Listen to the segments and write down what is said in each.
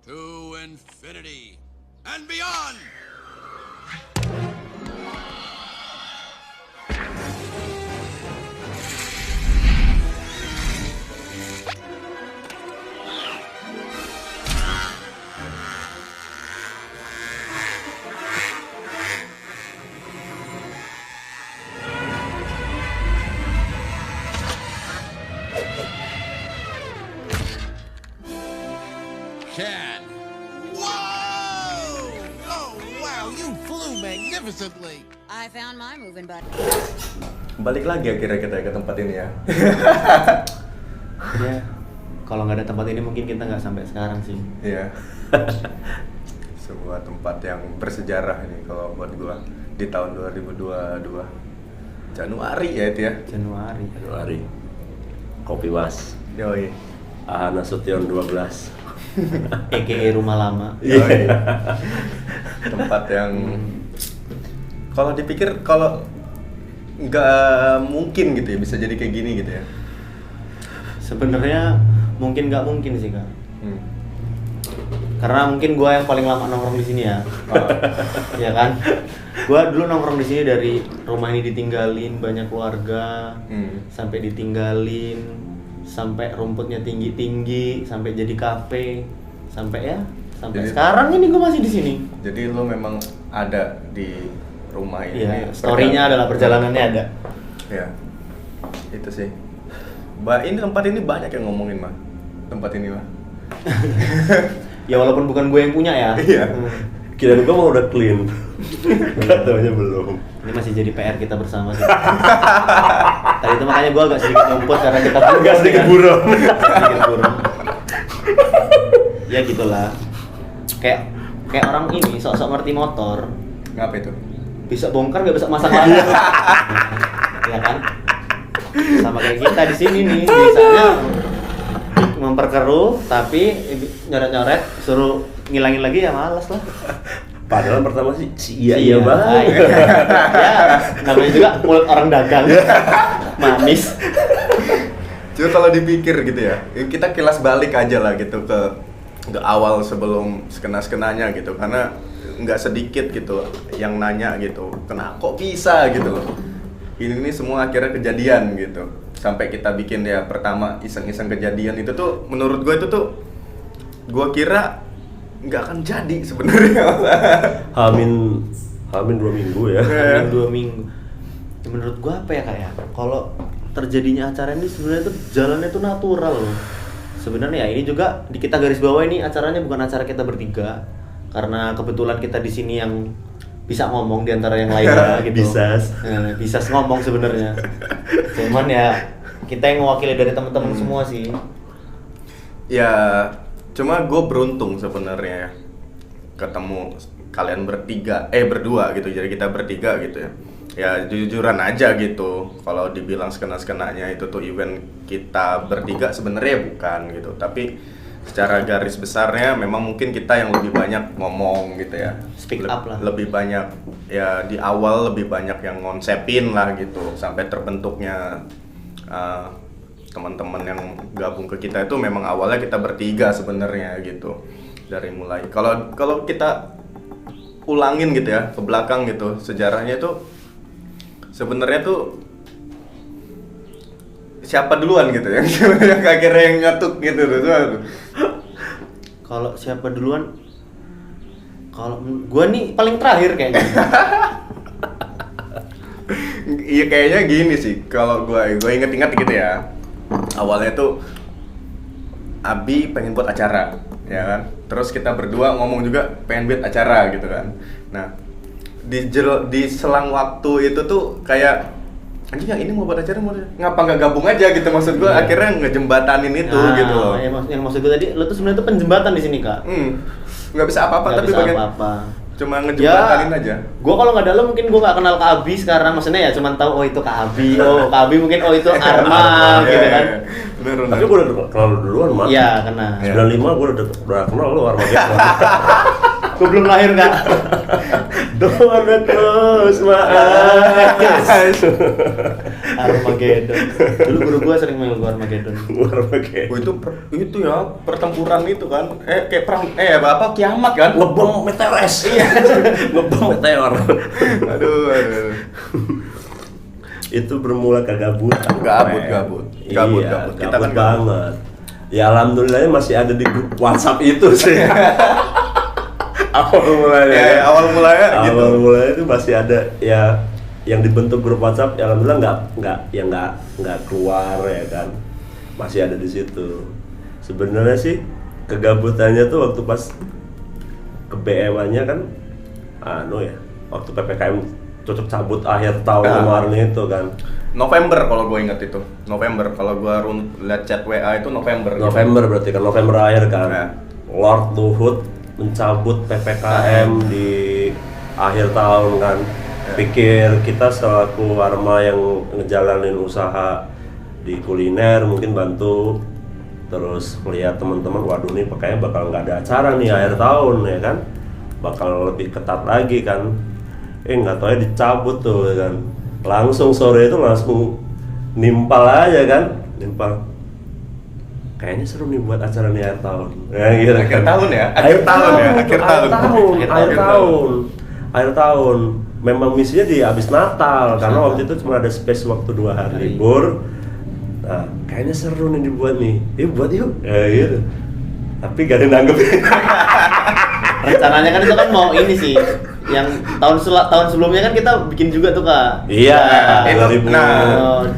to infinity and beyond! Can. Whoa! Oh, wow, you flew magnificently. I found my moving button. Balik lagi akhirnya kita ke tempat ini ya. Ya, kalau nggak ada tempat ini mungkin kita nggak sampai sekarang sih. Iya. Sebuah tempat yang bersejarah ini kalau buat gua di tahun 2022. Januari ya itu ya. Januari. Kopi Was. Yoi. Ahana Sution 12. EKE rumah lama. Yoi. Tempat yang kalau dipikir kalau nggak mungkin gitu ya bisa jadi kayak gini gitu ya. Sebenarnya mungkin nggak mungkin sih kak. Hmm. Karena mungkin gua yang paling lama nongkrong di sini ya. Ya kan? Gua dulu nongkrong di sini dari rumah ini ditinggalin banyak keluarga, sampai ditinggalin, sampai rumputnya tinggi-tinggi, sampai jadi kafe, sampai Jadi- sekarang ini gua masih di sini. Jadi lo memang ada di rumah ini. Iya, story-nya adalah perjalanannya ada. Ya, itu sih. Ini tempat ini banyak yang ngomongin mah. Tempat ini mah. Ya walaupun bukan gue yang punya ya. Iya. Kirain gua mau udah clean. Katanya belum. Ini masih jadi PR kita bersama sih. Tadi itu makanya gue agak sedikit ngumpet karena kita Agak sedikit buram. Sedikit buram. Ya gitulah. Kayak orang ini sok-sok ngerti motor, Ngapa itu? bisa bongkar gak bisa masang lagi. Ya kan? Sama kayak kita di sini nih, bisanya memperkeruh tapi nyoret-nyoret suruh ngilangin lagi ya malas lah. Padahal pertama sih iya banget. Ya, namanya juga mulut orang dagang. Manis. Cuma kalau dipikir gitu ya, kita kilas balik aja lah gitu ke awal sebelum skena-skenanya gitu, karena nggak sedikit gitu yang nanya gitu, kok bisa gitu loh. Ini semua akhirnya kejadian gitu, sampai kita bikin ya pertama iseng-iseng kejadian itu tuh menurut gue itu tuh gue kira nggak akan jadi sebenarnya. Hamin 2 minggu ya. Hamin 2 minggu. Ya, menurut gua apa ya kayak kalau terjadinya acara ini sebenarnya tuh jalannya tuh natural loh. Sebenarnya ya ini juga di kita garis bawah ini acaranya bukan acara kita bertiga, karena kebetulan kita di sini yang bisa ngomong di antara yang lainnya gitu. Bisa ngomong sebenarnya. Cuman ya kita yang mewakili dari teman-teman semua sih. Ya, cuma gue beruntung sebenarnya ketemu kalian berdua gitu, jadi kita bertiga gitu ya. Ya jujuran aja gitu, kalau dibilang skena-skenanya itu tuh event kita bertiga sebenarnya bukan gitu, tapi secara garis besarnya memang mungkin kita yang lebih banyak ngomong gitu ya. Speak up lah. Lebih banyak ya di awal lebih banyak yang ngonsepin lah gitu, sampai terbentuknya teman-teman yang gabung ke kita itu memang awalnya kita bertiga sebenarnya gitu dari mulai. Kalau kita ulangin gitu ya ke belakang gitu sejarahnya itu sebenarnya tuh siapa duluan gitu yang akhirnya yang nyatuk gitu tuh. Kalau siapa duluan? Kalau gua nih paling terakhir kayaknya. Iya kayaknya gini sih kalau gue inget-inget gitu ya. Awalnya tuh Abi pengen buat acara, ya kan? Terus kita berdua ngomong juga pengen buat acara gitu kan. Nah, di selang waktu itu tuh kayak anjing yang ini mau buat acara, ngapa nggak gabung aja gitu, maksud gue akhirnya ngejembatanin itu gitu loh. Yang maksud gue tadi, lo tuh sebenarnya tuh penjembatan di sini kak. Nggak bisa apa-apa Nggak tapi bisa bagian apa-apa. cuma ngejembatanin aja. Gue kalau nggak ada lo mungkin gue nggak kenal Kak Abi sekarang, maksudnya ya cuma tahu oh itu Kak Abi, oh Kak Abi mungkin oh itu Arma gitu kan. Bener. Tapi gua udah kenal lu duluan, Mat. Iya kena. 95 gua udah kenal lu Armageddon. Gue belum lahir Kak. Don't wanna close my eyes. Armageddon. Dulu guru gua sering main Armageddon. Itu ya pertempuran itu kan. Kayak perang apa kiamat kan? Ngebom meteor es. Iya. Ngebom meteor. Aduh. Itu bermula kegabutan. Gabut. Iya, Kita kan banget. Ya alhamdulillahnya masih ada di grup WhatsApp itu sih. Awal mulanya itu masih ada ya yang dibentuk grup WhatsApp. Ya alhamdulillah nggak keluar ya kan. Masih ada di situ. Sebenarnya sih kegabutannya tuh waktu pas ke BM-nya kan waktu PPKM cocok cabut akhir tahun kemarin itu kan. November kalau gue inget itu. November kalau gue lihat chat WA itu November. Berarti kan November akhir kan. Ya. Lord Luhut mencabut PPKM di akhir tahun kan. Pikir kita selaku Arma yang ngejalanin usaha di kuliner mungkin bantu, terus melihat teman-teman, waduh nih kayaknya bakal nggak ada acara nih akhir tahun ya kan, bakal lebih ketat lagi kan. Nggak tahu ya dicabut tuh ya kan, langsung sore itu langsung nimpal aja kan, kayaknya seru nih buat acara nih akhir tahun ya, gitu akhir kan. tahun ya Akhir tahun memang misinya di habis Natal karena waktu itu cuma ada space waktu 2 hari libur. Nah kayaknya seru nih dibuat nih, buat yuk ya gitu, tapi gak ada nanggepin. Rencananya kan itu kan mau ini sih, yang tahun sebelumnya kan kita bikin juga tuh Kak. Iya, 2020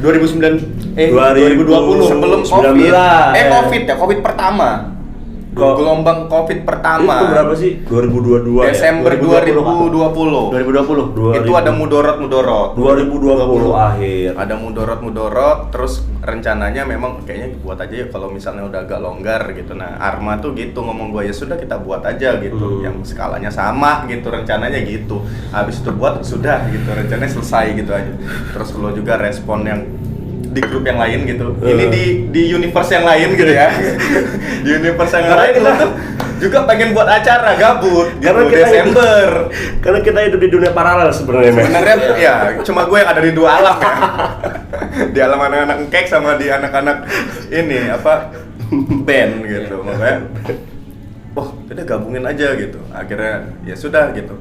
sebelum COVID pertama. Gelombang COVID pertama. Itu berapa sih? 2022 Desember ya? 2020. Itu ada mudorot. 2020 akhir. Ada mudorot, terus rencananya memang kayaknya buat aja ya kalau misalnya udah agak longgar gitu. Nah, Arma tuh gitu ngomong gue, ya sudah kita buat aja gitu. Yang skalanya sama gitu, rencananya gitu. Habis itu buat sudah gitu, rencananya selesai gitu aja. Terus lo juga respon yang di grup yang lain gitu. Ini di universe yang lain gitu ya. Di universe yang lain kita juga pengen buat acara gabut karena kita Desember. Karena kita hidup di dunia paralel sebenarnya. Sebenarnya ya, cuma gue yang ada di 2 alam ya. Di alam anak-anak kek sama di anak-anak ini apa band gitu. Makanya kita gabungin aja gitu. Akhirnya ya sudah gitu.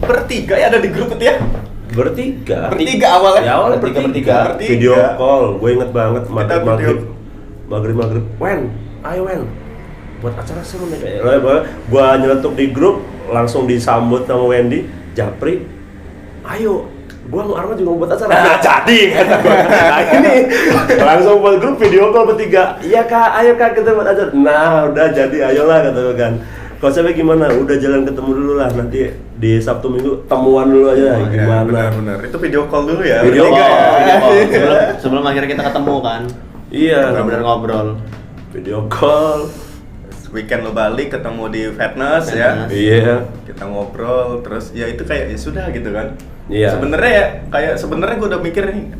Bertiga ya ada di grup itu ya. Bertiga awalnya. Ya awalnya bertiga. Video call, gue inget banget maghrib. Ayo Wen, buat acara seru nih kayaknya. Gue nyeletuk di grup, langsung disambut sama Wendy, Japri. Ayo, gue mau Arma juga mau buat acara. Nah jadi kata gue. Nah ini langsung buat grup video call bertiga. Iya kak, ayo kak kita buat acara. Nah udah jadi, ayolah kata gue kan. Konsepnya gimana? Udah jalan ketemu dulu lah, nanti di Sabtu Minggu temuan dulu aja gimana. Benar. Itu video call dulu ya. Video call. Sebelum akhirnya kita ketemu kan. Iya. Benar-benar ngobrol. Video call. Weekend lo balik ketemu di fitness ya. Iya. Kita ngobrol terus ya itu kayak ya sudah gitu kan. Iya. Sebenarnya gue udah mikir nih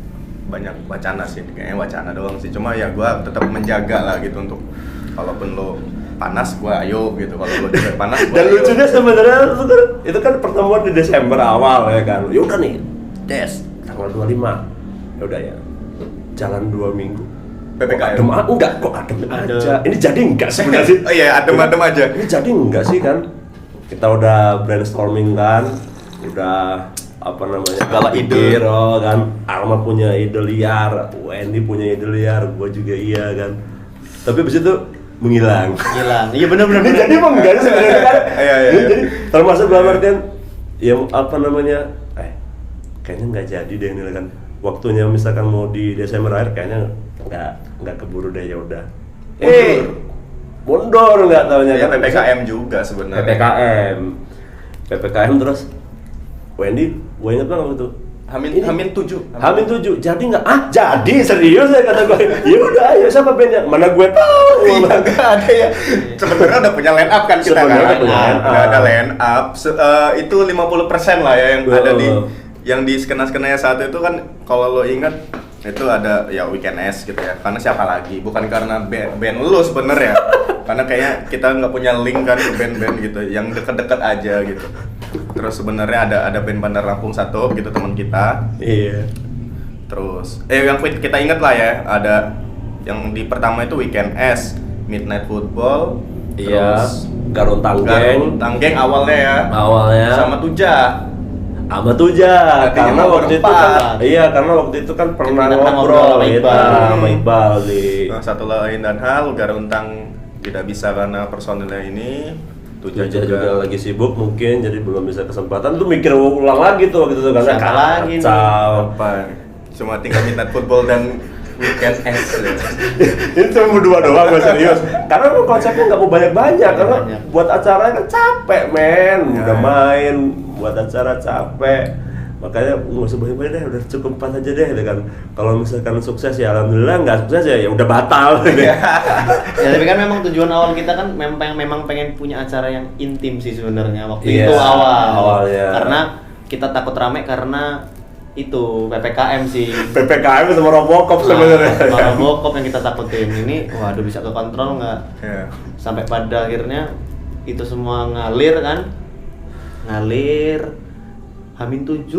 banyak wacana sih, kayaknya wacana doang sih. Cuma ya gue tetap menjaga lah gitu untuk kalaupun lo panas gue ayo gitu, kalau lo juga panas gue dan lucunya sebenarnya itu kan pertemuan di Desember awal ya kan. Ya udah nih, tanggal 25. Ya udah ya. Jalan 2 minggu. PPKM. Enggak kok adem aja. Ini jadi enggak sebenarnya sih? Oh iya, adem aja. Ini jadi enggak sih kan? Kita udah brainstorming kan. Udah apa namanya? Segala ide kan. Arma punya ide liar, Wendy punya ide liar, gua juga iya kan. Tapi abis itu menghilang. Iya benar. Jadi emang enggak sih sebenarnya kan. Iya. Jadi termasuk dalam artian yang apa namanya? Kayaknya enggak jadi deh ini kan. Waktunya misalkan mau di Desember akhir kayaknya enggak keburu deh, ya udah. Mundur enggak taunya Ya kan. PPKM juga sebenarnya. PPKM terus Wendy, gue inget banget waktu itu. Hamin 7. Jadi enggak? Jadi serius ya kata gue. Ya udah ayo siapa bandnya? Mana gue tahu. Enggak ada ya. Sebenarnya udah punya line up kan kita kan. Udah ada line up. Itu 50% lah ya yang ada di yang di skena-skenanya saat itu kan, kalau lo ingat itu ada ya Weekend S gitu ya. Karena siapa lagi? Bukan karena band lo sebenarnya. Karena kayaknya kita nggak punya link kan ke band-band gitu yang deket-deket aja gitu. Terus sebenarnya ada band Bandar Lampung 1 gitu, teman kita. Iya. Terus yang kita ingat lah ya, ada yang di pertama itu Weekend S, Midnight Football, Iya, terus Garun Tanggeng Tanggeng awalnya ya. awalnya Sama Tuja. sama Tuja Artinya karena mau waktu itu berempat. kan karena waktu itu kan pernah Kita ngobrol sama gitu Iqbal. sama Iqbal di Nah, satu lain dan hal Garuntang tidak bisa karena personilnya ini. Tuja Tuja juga lagi sibuk mungkin jadi belum bisa kesempatan tuh mikir ulang lagi tuh waktu itu karena Siapa lagi nih? kacau. apa? Cuma tinggal Midnight Football dan Weekend S. Ini cuma berdua doang gue serius karena lu konsepnya nggak mau banyak-banyak karena Banyak. buat acara kan capek men Ya. udah main buat acara capek makanya nggak usah banyak-banyak deh udah cukup 4 aja deh gitu kan kalau misalkan sukses ya alhamdulillah nggak sukses ya udah batal Ya tapi kan memang tujuan awal kita kan memang pengen punya acara yang intim sih sebenarnya waktu Iya, itu awalnya. karena kita takut rame karena itu PPKM sih. PPKM sama Robocop sebenarnya Nah, Robocop yang kita takutin ini, waduh bisa kekontrol nggak? Ya. Sampai pada akhirnya itu semua ngalir kan, Hamin 7,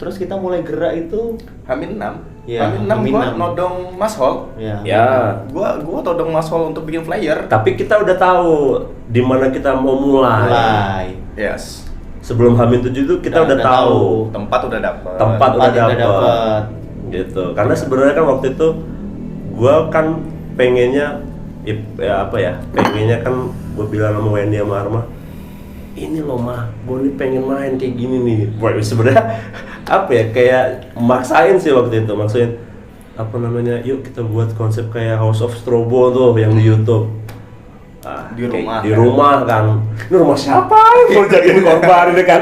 terus kita mulai gerak itu, Hamin 6. Iya, Hamin 6 Hamin gua 6. nodong Mas Hall. ya. ya Gua todong Mas Hall untuk bikin flyer. tapi kita udah tahu di mana kita mau mulai. Yes. sebelum Hamin 7 itu kita udah tahu Tempat udah dapet. tempat udah Tempat udah dapet dapet. gitu karena sebenarnya kan waktu itu gua kan pengennya pengennya kan gua bilang sama Wendy sama Arma ini loh mah gua nih pengen main kayak gini nih. Wah, sebenarnya apa ya kayak maksain sih waktu itu maksain apa namanya yuk kita buat konsep kayak House of Strobo tuh yang di YouTube. Di Kayak rumah, di kan? rumah kan ini rumah siapa yang mau jadiin korban ini kan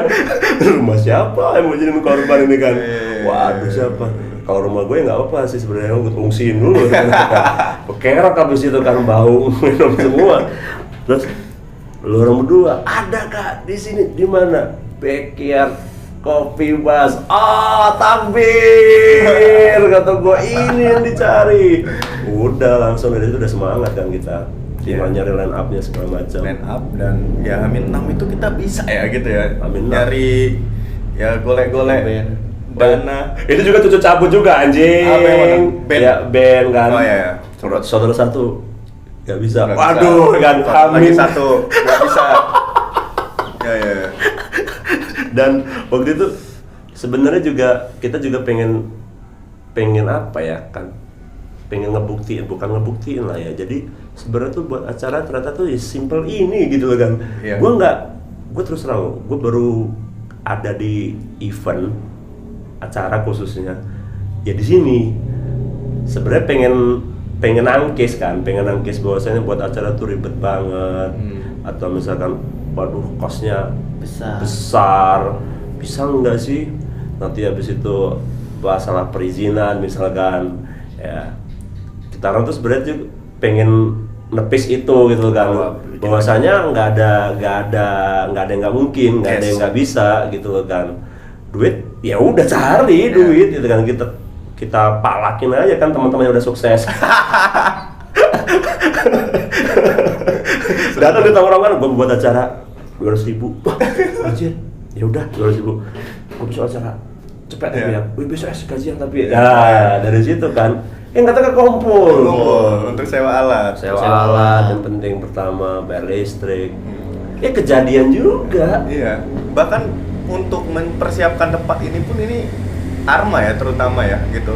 rumah siapa yang mau jadiin korban ini kan waduh siapa kalau rumah gue nggak apa sih sebenarnya gue fungsiin dulu kan bekerok habis itu kan bau minum semua terus lu orang berdua ada kak di sini di mana backyard kopi bas takbir kata gue ini yang dicari udah langsung dari itu udah semangat kan kita cuma nyari line up-nya segala macam. Line up dan ya Hamin 6 itu kita bisa ya gitu ya. Hamin 6. Nyari ya golek-golek dana. Itu juga cucu cabut juga anjing. Apa yang mana? Band? Ya, band kan. Oh iya. Saudara satu nggak bisa. Nggak Waduh, bisa. kan Lagi Hamin. satu nggak bisa. Ya. Dan waktu itu sebenarnya juga kita juga pengen apa ya kan? Pengen bukan ngebuktiin lah ya. Jadi sebenarnya tuh buat acara ternyata tuh ya simple ini gitu loh kan. Iya. Gue terus terang, gue baru ada di event acara khususnya ya di sini. Sebenarnya pengen nangkis bahwasanya buat acara tuh ribet banget atau misalkan waduh kosnya besar bisa nggak sih nanti habis itu masalah perizinan misalkan ya kita orang tuh sebenarnya juga pengen nepis itu gitu kan bahwasanya nggak ada yang nggak mungkin nggak ada yang nggak bisa gitu loh kan duit ya udah cari duit gitu kan kita palakin aja kan teman-teman yang udah sukses datang di tongkrongan gue buat acara 200.000 wah anjir ya udah 200.000 gue bisa acara cepet tapi ya besok gajian tapi ya dari situ kan nggak tahu kumpul untuk sewa alat yang penting pertama bayar listrik ya kejadian juga iya bahkan untuk mempersiapkan tempat ini pun ini Arma ya terutama ya gitu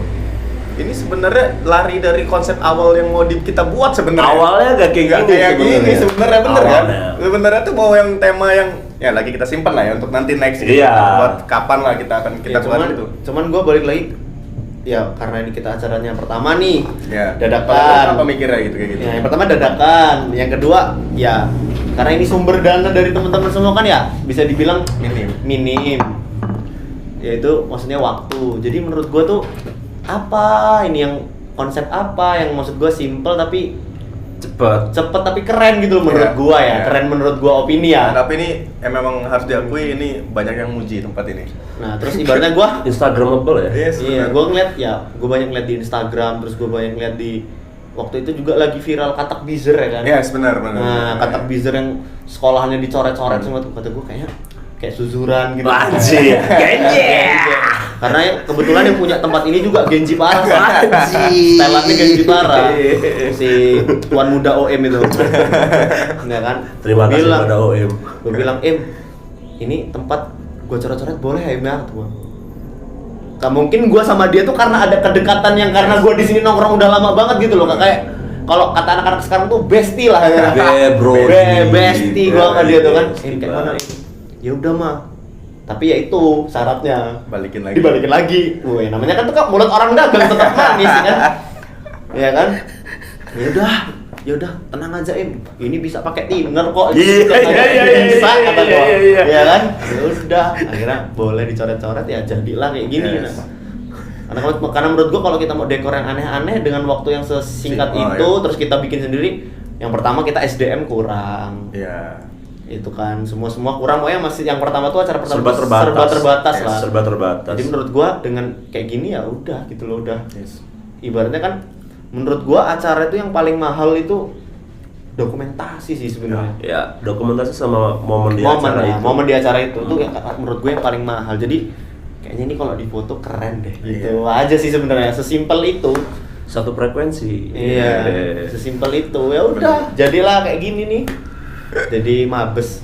ini sebenarnya lari dari konsep awal yang mau kita buat sebenarnya awalnya gak kayak gini sebenarnya bener kan awalnya. sebenarnya tuh mau yang tema yang ya lagi kita simpan lah ya untuk nanti next gitu. Iya. Buat kapan lah kita akan kita buat itu cuman gue balik lagi ya karena ini kita acaranya pertama nih ya dadakan apa mikirnya gitu kayak gitu ya, yang pertama dadakan yang kedua ya karena ini sumber dana dari teman-teman semua kan ya bisa dibilang minim yaitu maksudnya waktu jadi menurut gue tuh apa ini yang konsep apa yang maksud gue simple tapi cepet tapi keren gitu loh menurut gua ya. Keren menurut gua opini ya. Nah, tapi ini memang harus diakui ini banyak yang muji tempat ini. Nah, terus ibaratnya gua Instagramable ya. Yes, iya, gua ngeliat ya, gua banyak ngeliat di Instagram, terus gua banyak ngeliat di waktu itu juga lagi viral katak bizer ya kan. Yes, benar. Nah, katak bizer yang sekolahnya dicoret-coret semua tuh kata gua kayak suzuran gitu. Anjir. Kayaknya. Karena kebetulan yang punya tempat ini juga Genji parah, setelannya Genji parah. Si tuan muda OM itu. Enggak kan? Terima kasih pada OM. Gue bilang, ini tempat gue coret-coret boleh ya, Im ya? Gak mungkin gue sama dia tuh karena ada kedekatan yang karena gue di sini nongkrong udah lama banget gitu loh, kayak kalau kata anak-anak sekarang tuh bestie lah ya. Bestie gue sama dia tuh kan. Kayak mana? Ya udah mah. Tapi ya itu syaratnya dibalikin lagi. Woi, namanya kan tuh mulut orang dagang tetap manis kan. Iya kan? Ya udah, tenang aja Im. Ini bisa pakai thinner kok. Bisa kata gua. Iya kan? Ya udah, akhirnya boleh dicoret-coret ya jadilah kayak gini. Yes. Karena menurut gua kalau kita mau dekor yang aneh-aneh dengan waktu yang sesingkat itu terus kita bikin sendiri, yang pertama kita SDM kurang. Iya. Itu kan semua kurang, pokoknya masih yang pertama tuh acara pertama serba terbatas lah. Serba terbatas. Jadi menurut gua dengan kayak gini ya udah gitu loh udah. Yes. Ibaratnya kan menurut gua acara itu yang paling mahal itu dokumentasi sih sebenarnya. Ya, dokumentasi sama momen di acara itu. Momen di acara itu tuh menurut gue yang paling mahal. Jadi kayaknya ini kalau difoto keren deh. Gitu aja sih sebenarnya, sesimpel itu. Satu frekuensi. Iya. Sesimpel itu. Ya udah, jadilah kayak gini nih. Jadi Mabes.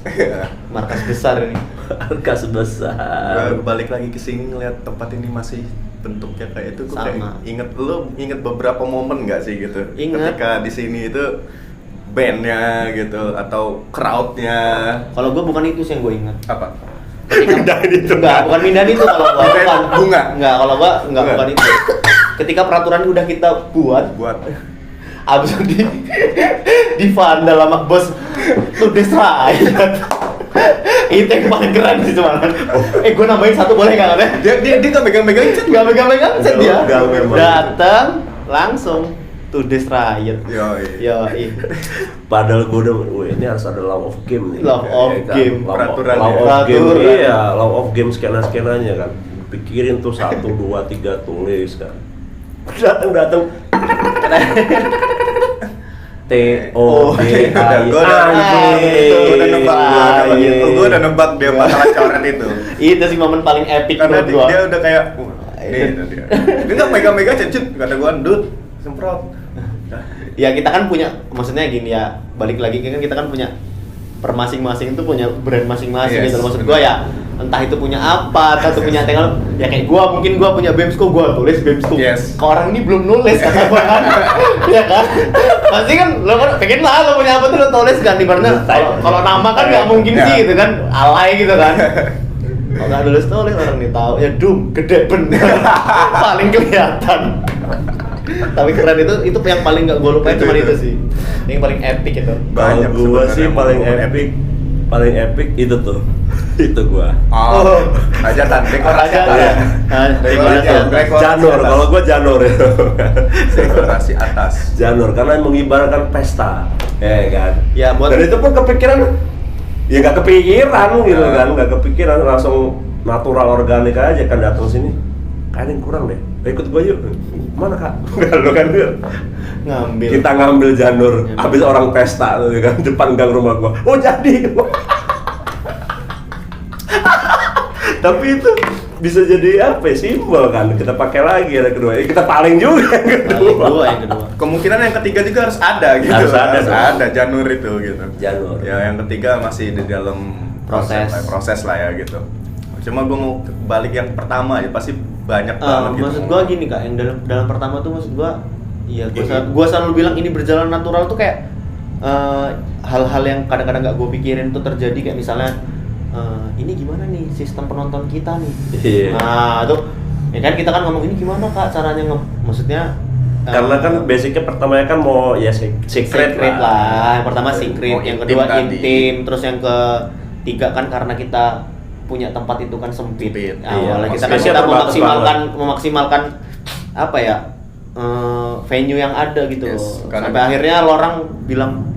Markas besar ini. Markas besar. Balik lagi ke sini ngeliat tempat ini masih bentuknya kayak itu, sama. Kayak inget beberapa momen nggak sih gitu? Ingat. Ketika di sini itu bandnya gitu atau crowdnya. Kalau gue bukan itu sih yang gue ingat. Apa? Mindahin itu. Enggak, bukan mindahin itu kalau gue. Bukan bunga. Enggak, kalau gue enggak bukan itu. Ketika peraturan udah kita buat. Abis itu di vandal sama bos tulis rakyat. Itu yang paling keren sih cuman. Gue nambahin satu boleh nggak kan? Dia nggak megang-megang chat, dia. Datang langsung tulis rakyat. Yoi. Padahal gue udah, ini harus ada law of game nih. Law of game, peraturan. Law of game, iya, law of game skenanya kan. Pikirin tuh 1, 2, 3 tulis kan. Datang. TODAY. Gue udah nebak dia bakal coret itu. Itu sih momen paling epic karena menurut gua. Dia udah kayak itu dia. Dia enggak megang-megang cencut kata gua, "Dut, semprot." Ya kita kan punya, maksudnya gini ya, balik lagi kan kita kan punya per masing-masing itu punya brand masing-masing gitu. Maksud gua ya entah itu punya apa, entah itu punya tinggal ya kayak gua mungkin gua punya Bemsko, gua tulis Bemsko. Ke orang ini belum nulis kata gua kan. Iya kan? Pasti kan lo kan pengen lah lo punya apa tuh lo tulis kan, ibaratnya kalau nama kan nggak mungkin sih gitu kan, alay gitu kan. Kalau nggak tulis orang nih tahu ya gede bener. Paling kelihatan. Tapi keren itu yang paling nggak gue lupain cuma itu sih, yang paling epic itu. Banyak gua sih paling epic itu tuh. Itu gua. Hajatan, Janur, kalau gua janur itu. Dekorasi atas. Janur karena mengibarkan pesta, ya kan. Ya buat. Dan itu pun kepikiran, ya nggak kepikiran gitu kan, nggak kepikiran, langsung natural organik aja kan datang sini. Kayaknya kurang deh, ikut gua yuk. Mana kak? Lo kan ngambil. Kita ngambil janur, habis orang pesta tuh kan depan gang rumah gua. Oh jadi. Tapi itu bisa jadi apa ya, simbol kan, kita pakai lagi yang kedua, kita paling juga yang kedua. Kemungkinan yang ketiga juga harus ada gitu, harus ada janur itu gitu. Janur ya, yang ketiga masih di dalam proses lah ya gitu. Cuma gue mau balik yang pertama ya, pasti banyak banget gitu. Maksud gue gini kak, yang dalam pertama tuh maksud gue iya, gue selalu bilang ini berjalan natural tuh kayak hal-hal yang kadang-kadang gak gue pikirin tuh terjadi, kayak misalnya ini gimana nih sistem penonton kita nih. Nah tuh ya kan kita kan ngomong ini gimana kak caranya maksudnya karena kan basicnya pertamanya kan mau ya secret lah. Yang pertama secret, yang kedua intim, terus yang ketiga kan karena kita punya tempat itu kan sempit. Awalnya kita memaksimalkan apa ya venue yang ada gitu. Sampai akhirnya orang bilang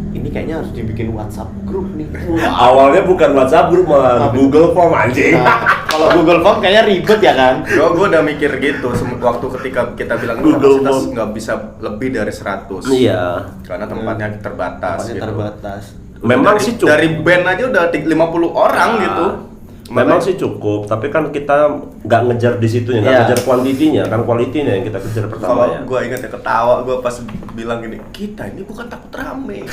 ini kayaknya harus dibikin WhatsApp group nih. Awalnya bukan WhatsApp group, malah Google Form anjing. Kalau Google Form kayaknya ribet ya kan? Gue udah mikir gitu waktu ketika kita bilang kapasitas nggak bisa lebih dari 100. Iya. Karena tempatnya terbatas. Terbatas. Memang sih dari band aja udah 50 orang gitu. Memang sih cukup, tapi kan kita nggak ngejar di situnya, nggak Iya. ngejar kuantitinya, kan kualitinya yang kita kejar pertama Kalau ya. gue ingat ya ketawa gue pas bilang gini, kita ini bukan takut rame.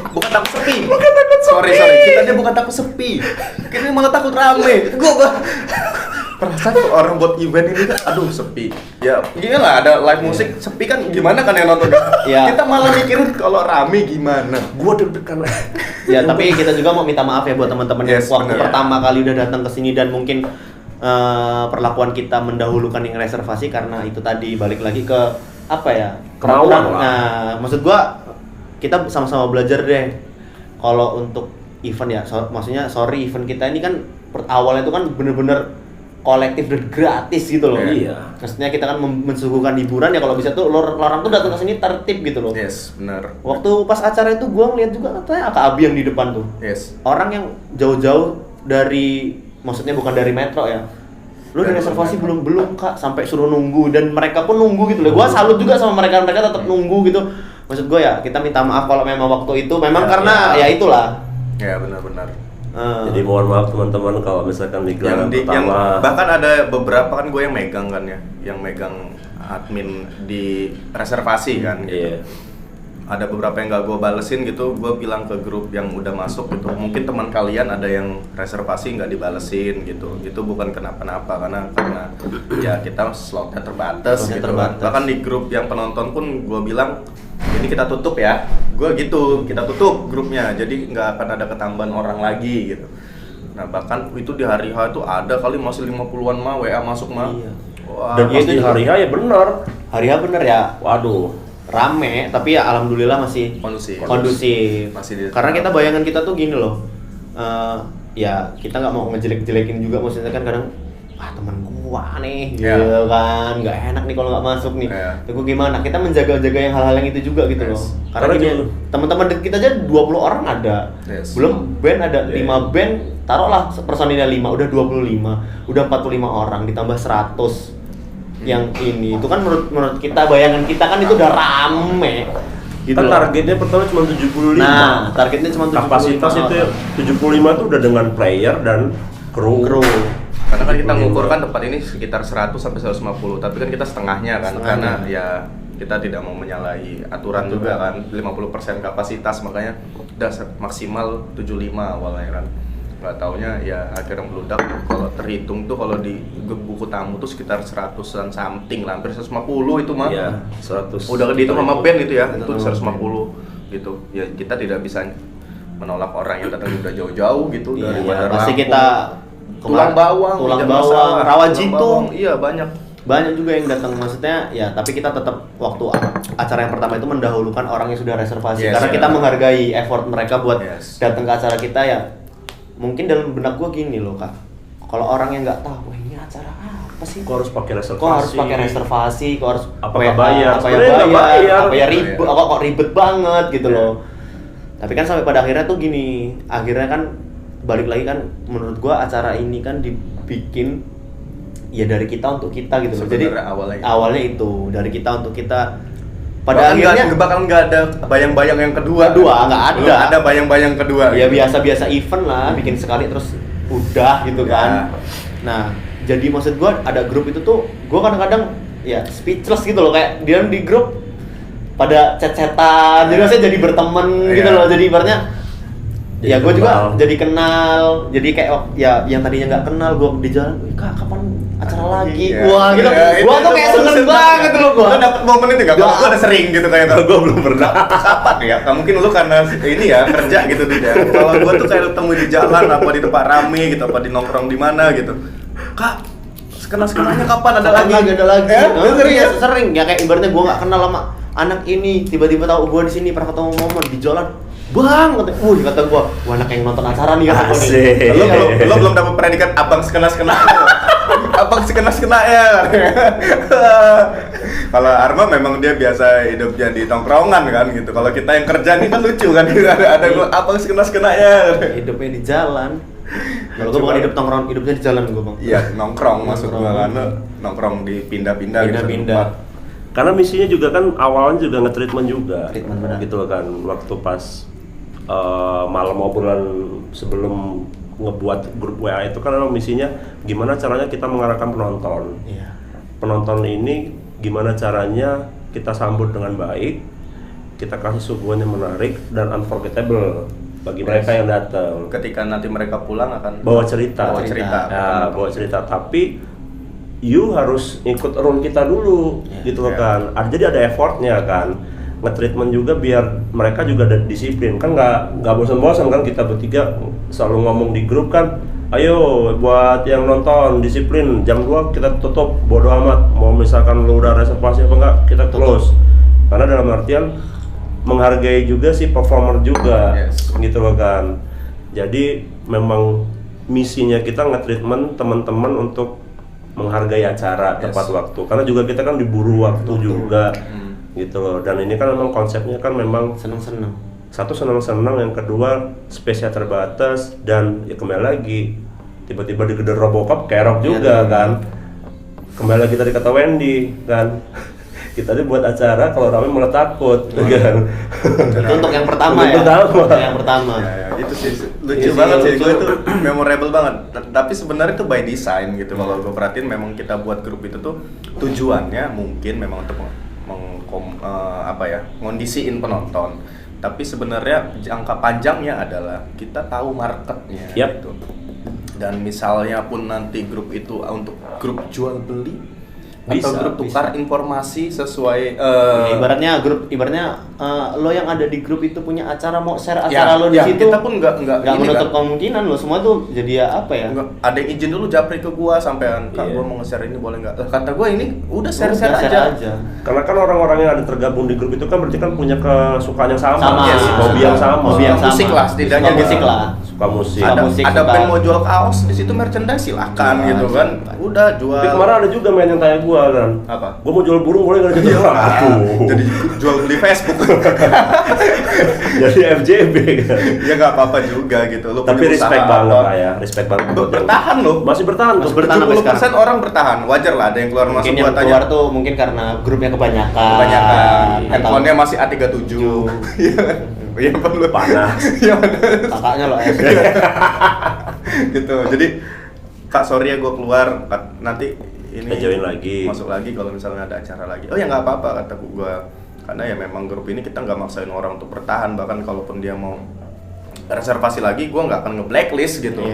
Bukan takut sepi. Sorry, kita ini bukan takut sepi. Kita ini malah takut rame. Gue perasaan tuh orang buat event ini kan, aduh sepi. Ya gini lah, ada live musik sepi kan gimana kan yang nonton? Iya. Kita malah mikirin kalau rame gimana. Gua deg-degan. Ya tapi kita juga mau minta maaf ya buat teman-teman yang Yes, waktu bener. pertama kali udah datang ke sini dan mungkin perlakuan kita mendahulukan yang reservasi karena itu tadi balik lagi ke apa ya? Kemauan peraturan. lah. Nah, maksud gua kita sama-sama belajar deh. Kalau untuk event ya, maksudnya sorry event kita ini kan awalnya itu kan bener-bener kolektif dan gratis gitu loh. Iya. Maksudnya kita kan mensuguhkan hiburan ya, kalau bisa tuh orang tuh datang ke sini tertib gitu loh. Yes, benar. Waktu pas acara itu gua ngeliat juga katanya Kak Abi yang di depan tuh. Yes. Orang yang jauh-jauh dari, maksudnya bukan dari metro ya. Lu udah Dari reservasi metro. belum Kak, sampai suruh nunggu dan mereka pun nunggu gitu loh. Gua salut juga sama mereka tetap nunggu gitu. Maksud gua ya kita minta maaf kalau memang waktu itu memang Ya, karena ya itulah. Ya benar-benar. Jadi mohon maaf teman-teman kalau misalkan di gelaran yang pertama. bahkan ada beberapa kan gue yang megang kan ya, yang megang admin di reservasi kan gitu. Iya. Ada beberapa yang gak gue balesin gitu, gue bilang ke grup yang udah masuk gitu, mungkin teman kalian ada yang reservasi nggak dibalesin gitu, itu bukan kenapa-napa karena ya kita slotnya terbatas Slotnya gitu terbatas. kan. Bahkan di grup yang penonton pun gue bilang ini kita tutup ya, gue gitu, kita tutup grupnya, jadi nggak akan ada ketambahan orang lagi gitu. Nah bahkan itu di hari H itu ada kali masih 50-an mah WA masuk mah. Iya. Wah, Dan Iya, pas itu di hari H ya benar. Hari H bener ya, Waduh. rame tapi ya alhamdulillah masih kondusif. Masih di- Karena kita bayangan kita tuh gini loh. Ya kita nggak mau ngejelek-jelekin juga, maksudnya kan kadang teman gua nih Iya. gitu kan, nggak enak nih kalau nggak masuk nih. Iya. Itu gimana? Kita menjaga-jaga yang hal-hal yang itu juga gitu Yes. loh. Karena Karena gini, juga- teman-teman deket kita aja 20 orang ada. Yes. Belum band ada Iya. 5 band, taruhlah personilnya 5, udah 25, udah 45 orang ditambah 100 yang ini. Itu kan menurut kita, bayangan kita kan itu udah rame. Gitu Kan loh. targetnya pertama cuma 75. Nah, targetnya cuma 75 kapasitas itu orang. 75 itu udah dengan player dan kru. Karena kan kita 75. ngukur kan tempat ini sekitar 100 sampai 150, tapi kan kita setengahnya kan, Setengahnya. karena ya kita tidak mau menyalahi aturan juga kan, 50% kapasitas, makanya udah maksimal 75 awalnya kan. Nggak taunya ya akhirnya meludak. Kalau terhitung tuh kalau di buku tamu tuh sekitar 100-an something lah, hampir 150 itu mah. Iya, 100. Udah dihitung sama band itu ya, Itu itu sama 150 gitu. Ya kita tidak bisa menolak orang yang datang udah jauh-jauh gitu dari Iya, Bandar pasti Lampung. kita tulang bawang, tulang tidak bawang, masalah. rawa Tulang jitu. bawang, iya banyak. Banyak juga yang datang, maksudnya ya, tapi kita tetap waktu acara yang pertama itu mendahulukan orang yang sudah reservasi. Yes, Karena ya. kita menghargai effort mereka buat Yes. datang ke acara kita ya. Mungkin dalam benak gua gini loh Kak, kalau orang yang nggak tahu, wah ini acara apa sih? Kok harus pakai reservasi? Kok harus pakai reservasi? Kok harus Apakah WA, bayar? Apa ya Sebenarnya nggak bayar? bayar. Apa ya ribet? Bayar. Kok ribet banget gitu Iya. loh. Tapi kan sampai pada akhirnya tuh gini, akhirnya kan balik lagi kan, menurut gua acara ini kan dibikin ya dari kita untuk kita gitu loh. Jadi Sebenarnya awalnya itu dari kita untuk kita. Bahkan Pada akhirnya bakal nggak ada bayang-bayang yang kedua. nggak ada. Belum ada bayang-bayang kedua. ya gitu. biasa-biasa event lah, bikin sekali terus udah gitu Ya. kan. Nah, jadi maksud gua ada grup itu tuh, gua kadang-kadang ya speechless gitu loh, kayak dia di grup pada chat-chatan, jadi Ya. maksudnya jadi berteman gitu Iya. loh, jadi ibaratnya Jadi ya gue juga kenal. jadi kenal, jadi kayak ya yang tadinya nggak kenal gue di jalan, "Wih, Kak kapan acara lagi?" Iya. Wah gitu, Iya, gua itu tuh kayak momen seneng seneng. banget loh gua. Lu dapet momen itu nggak? Kalau Nggak. gua udah sering gitu kayak Gua belum pernah. Kapan ya? Nggak mungkin lu karena ini ya kerja gitu tidak. Kalau gua tuh kayak ketemu di jalan apa di tempat rame gitu, apa di nongkrong di mana gitu. Kak, sekenanya kapan ada lagi? Ada lagi. Ya, Oh, sering ya. sering ya, kayak ibaratnya gue nggak kenal sama anak ini, tiba-tiba tahu gue di sini, pernah ketemu momen di jalan, bang, kata gue, anak yang nonton acara nih kata gua nih. Asik. Lu belum dapat predikat abang sekena-sekena. Abang sekena-sekena ya. Kalau Arma memang dia biasa hidupnya di tongkrongan kan gitu. Kalau kita yang kerja nih kan lucu kan, ada gua abang sekena-sekena ya. Hidupnya di jalan. Kalau gue bukan hidup tongkrong, hidupnya di jalan gue bang. Iya, nongkrong maksud gua Nongkrong. kan, nongkrong di pindah-pindah gitu. Pindah-pindah. Karena misinya juga kan awalnya juga nge-treatment juga. Treatment, benar. Gitu loh kan, waktu pas malam obrolan sebelum ngebuat grup WA itu kan memang misinya gimana caranya kita mengarahkan penonton. Iya. Penonton ini gimana caranya kita sambut dengan baik, kita kasih suguhan yang menarik dan unforgettable bagi mereka yang datang. Ketika nanti mereka pulang akan Bawa cerita. Ya, bawa cerita. Tapi you harus ikut role kita dulu, gitu loh kan. Jadi ada effortnya kan. Nge-treatment juga biar mereka juga ada disiplin. Kan nggak bosan-bosan kan kita bertiga selalu ngomong di grup kan. Ayo buat yang nonton disiplin, jam 2 kita tutup, bodo amat. Mau misalkan lu udah reservasi apa enggak, kita close. Karena dalam artian menghargai juga si performer juga, gitu loh kan. Jadi memang misinya kita nge-treatment teman-teman untuk menghargai acara tepat waktu. Karena juga kita kan diburu waktu juga, gitu loh. Dan ini kan memang konsepnya kan memang Seneng-seneng. satu senang-senang, yang kedua spesial terbatas, dan ya kembali lagi tiba-tiba digedor Robocop kerok juga kan. Kembali lagi tadi kata Wendy kan. Kita ini buat acara kalau ramai malah takut kan. Itu untuk yang pertama Untuk ya. pertama. Untuk yang pertama. Ya, itu sih lucu banget sih, gue itu memorable banget. Tapi sebenarnya itu by design gitu. Kalau gue perhatiin memang kita buat grup itu tuh tujuannya mungkin memang untuk ngondisiin penonton. Tapi sebenarnya jangka panjangnya adalah kita tahu marketnya gitu. Dan misalnya pun nanti grup itu untuk grup jual beli atau grup tukar informasi sesuai ibaratnya lo yang ada di grup itu punya acara, mau share acara lo di situ, kita pun nggak menutup kemungkinan lo semua tuh jadi ya apa ya, ada yang izin dulu japri ke gua sampean, Kak gua mau nge-share ini boleh nggak? Kata gua ini udah share aja. Karena kan orang-orang yang ada tergabung di grup itu kan berarti kan punya kesukaan yang sama. Hobi yang sama. Musik lah setidaknya, suka musik. Ada band mau jual kaos di situ, merchandise silahkan gitu kan. Udah jual. Tapi kemarin ada juga main yang tanya gua kan. Apa? Gua mau jual burung boleh nggak? Jadi jual beli Facebook. Jadi FJB kan. Ya nggak apa-apa juga gitu. Lu tapi respect banget lah ya, respect banget. Bertahan loh. Masih bertahan. 70% orang bertahan. Wajar lah ada yang keluar masuk. Mungkin yang keluar tuh mungkin karena grupnya kebanyakan. Handphonenya masih A37. Iya perlu panas. Iya panas. Kakaknya loh gitu. Jadi Kak sorry ya gue keluar, nanti ini join lagi, masuk lagi kalau misalnya ada acara lagi. Oh ya nggak apa-apa kata gue, karena ya memang grup ini kita nggak maksain orang untuk bertahan. Bahkan kalaupun dia mau reservasi lagi, gue nggak akan nge-blacklist gitu.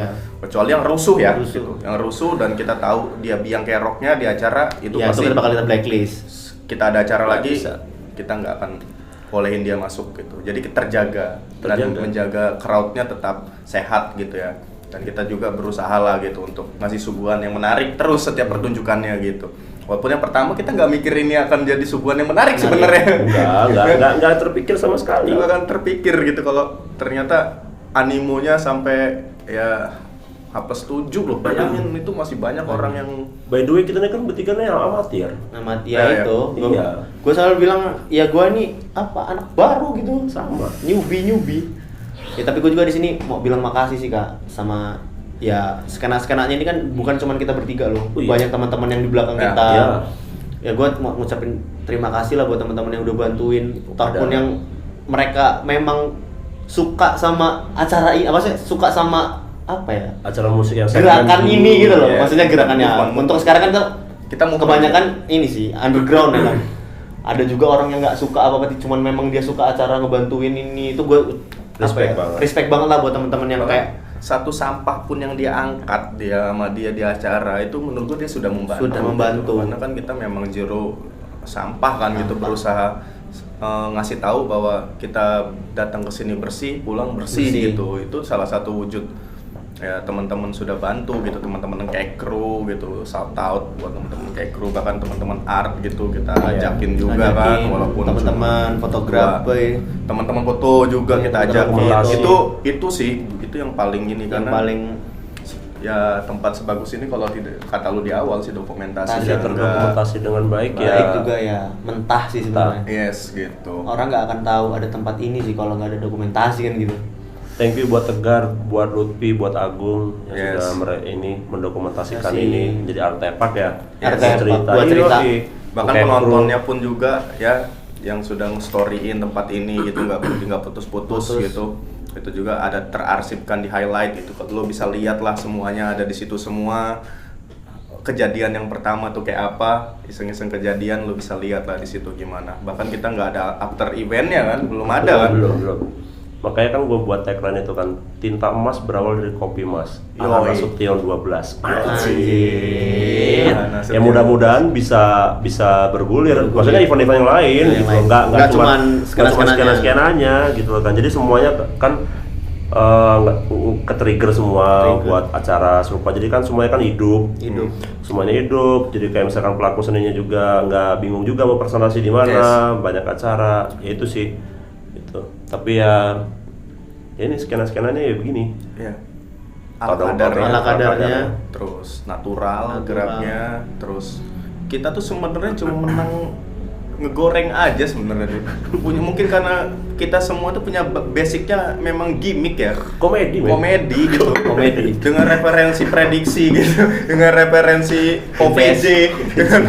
Kecuali yang rusuh ya, gitu. Yang rusuh dan kita tahu dia biang keroknya di acara itu pasti itu bakal kita blacklist. Kita ada acara lagi, kita nggak akan bolehin dia masuk gitu. Jadi kita terjaga dan menjaga crowd-nya tetap sehat gitu ya. Dan kita juga berusaha lah gitu untuk ngasih suguhan yang menarik terus setiap pertunjukannya gitu. Walaupun yang pertama kita nggak mikir ini akan jadi suguhan yang menarik sebenarnya. Nggak terpikir sama sekali. Nggak akan terpikir gitu kalau ternyata animonya sampai ya H+7 loh. Bayangin itu masih banyak orang yang. By the way kita ini kan bertiga nih amatir. Itu. Iya. Gue selalu bilang ya gue ini apa anak baru gitu, sama newbie. Ya tapi gue juga di sini mau bilang makasih sih Kak sama ya skena-skenanya ini kan bukan cuma kita bertiga loh. Banyak teman-teman yang di belakang kita. Ya gue mau ngucapin terima kasih lah buat teman-teman yang udah bantuin. Ataupun yang mereka memang suka sama acara ini, suka sama apa ya? Acara musik yang gerakan ini gitu loh. Maksudnya gerakannya. Untuk sekarang kan kita mau kebanyakan ini sih underground ya kan. Ada juga orang yang nggak suka apa-apa, cuman memang dia suka acara ngebantuin ini. Itu gue respect banget lah buat teman-teman yang kayak satu sampah pun yang dia angkat sama dia di acara itu menurut gue dia sudah membantu. Karena kan kita memang zero sampah kan gitu, berusaha ngasih tahu bahwa kita datang ke sini bersih, pulang bersih gitu. Itu salah satu wujud ya teman-teman sudah bantu gitu, teman-teman kayak kru gitu, shout out buat teman-teman kayak kru, bahkan teman-teman art gitu kita ajakin juga kan, walaupun teman-teman fotografer, teman-teman foto juga kita ajakin. Itu sih itu yang paling ini yang karena paling ya tempat sebagus ini kalau tidak kata lu di awal sih dokumentasi terdokumentasi dengan baik juga ya mentah sih sebenarnya. Yes gitu. Orang nggak akan tahu ada tempat ini sih kalau nggak ada dokumentasi kan gitu. Thank you buat Tegar, buat Lutfi, buat Agung yang sudah mendokumentasikan ini jadi artefak ya. Buat cerita. Bahkan penontonnya pun juga ya yang sudah nge-storyin tempat ini gitu, nggak putus-putus gitu. Itu juga ada terarsipkan di highlight gitu. Lo bisa lihat lah semuanya ada di situ semua. Kejadian yang pertama tuh kayak apa, iseng-iseng kejadian lo bisa lihat lah di situ gimana. Bahkan kita nggak ada after eventnya kan, belum ada kan. Belum. Makanya kan gue buat tagline itu kan, tinta emas berawal dari kopi emas. Ala Nasution 12. Anjir. Ya mudah-mudahan bisa bergulir. Maksudnya event-event yang lain gitu. Enggak cuma skenario-skenanya gitu kan. Jadi semuanya kan ke-trigger semua buat acara serupa. Jadi kan semuanya kan hidup. Semuanya hidup. Jadi kayak misalkan pelaku seninya juga nggak bingung juga mau presentasi di mana, banyak acara. Ya itu sih. Gitu. Tapi ya ini skenanya ya begini. Ya. Ala kadarnya, terus natural geraknya, terus kita tuh sebenarnya cuma menang ngegoreng aja sebenarnya. Mungkin karena kita semua tuh punya basicnya memang gimmick ya. Komedi gitu. Komedi. Dengan referensi prediksi gitu, dengan referensi OVJ, dengan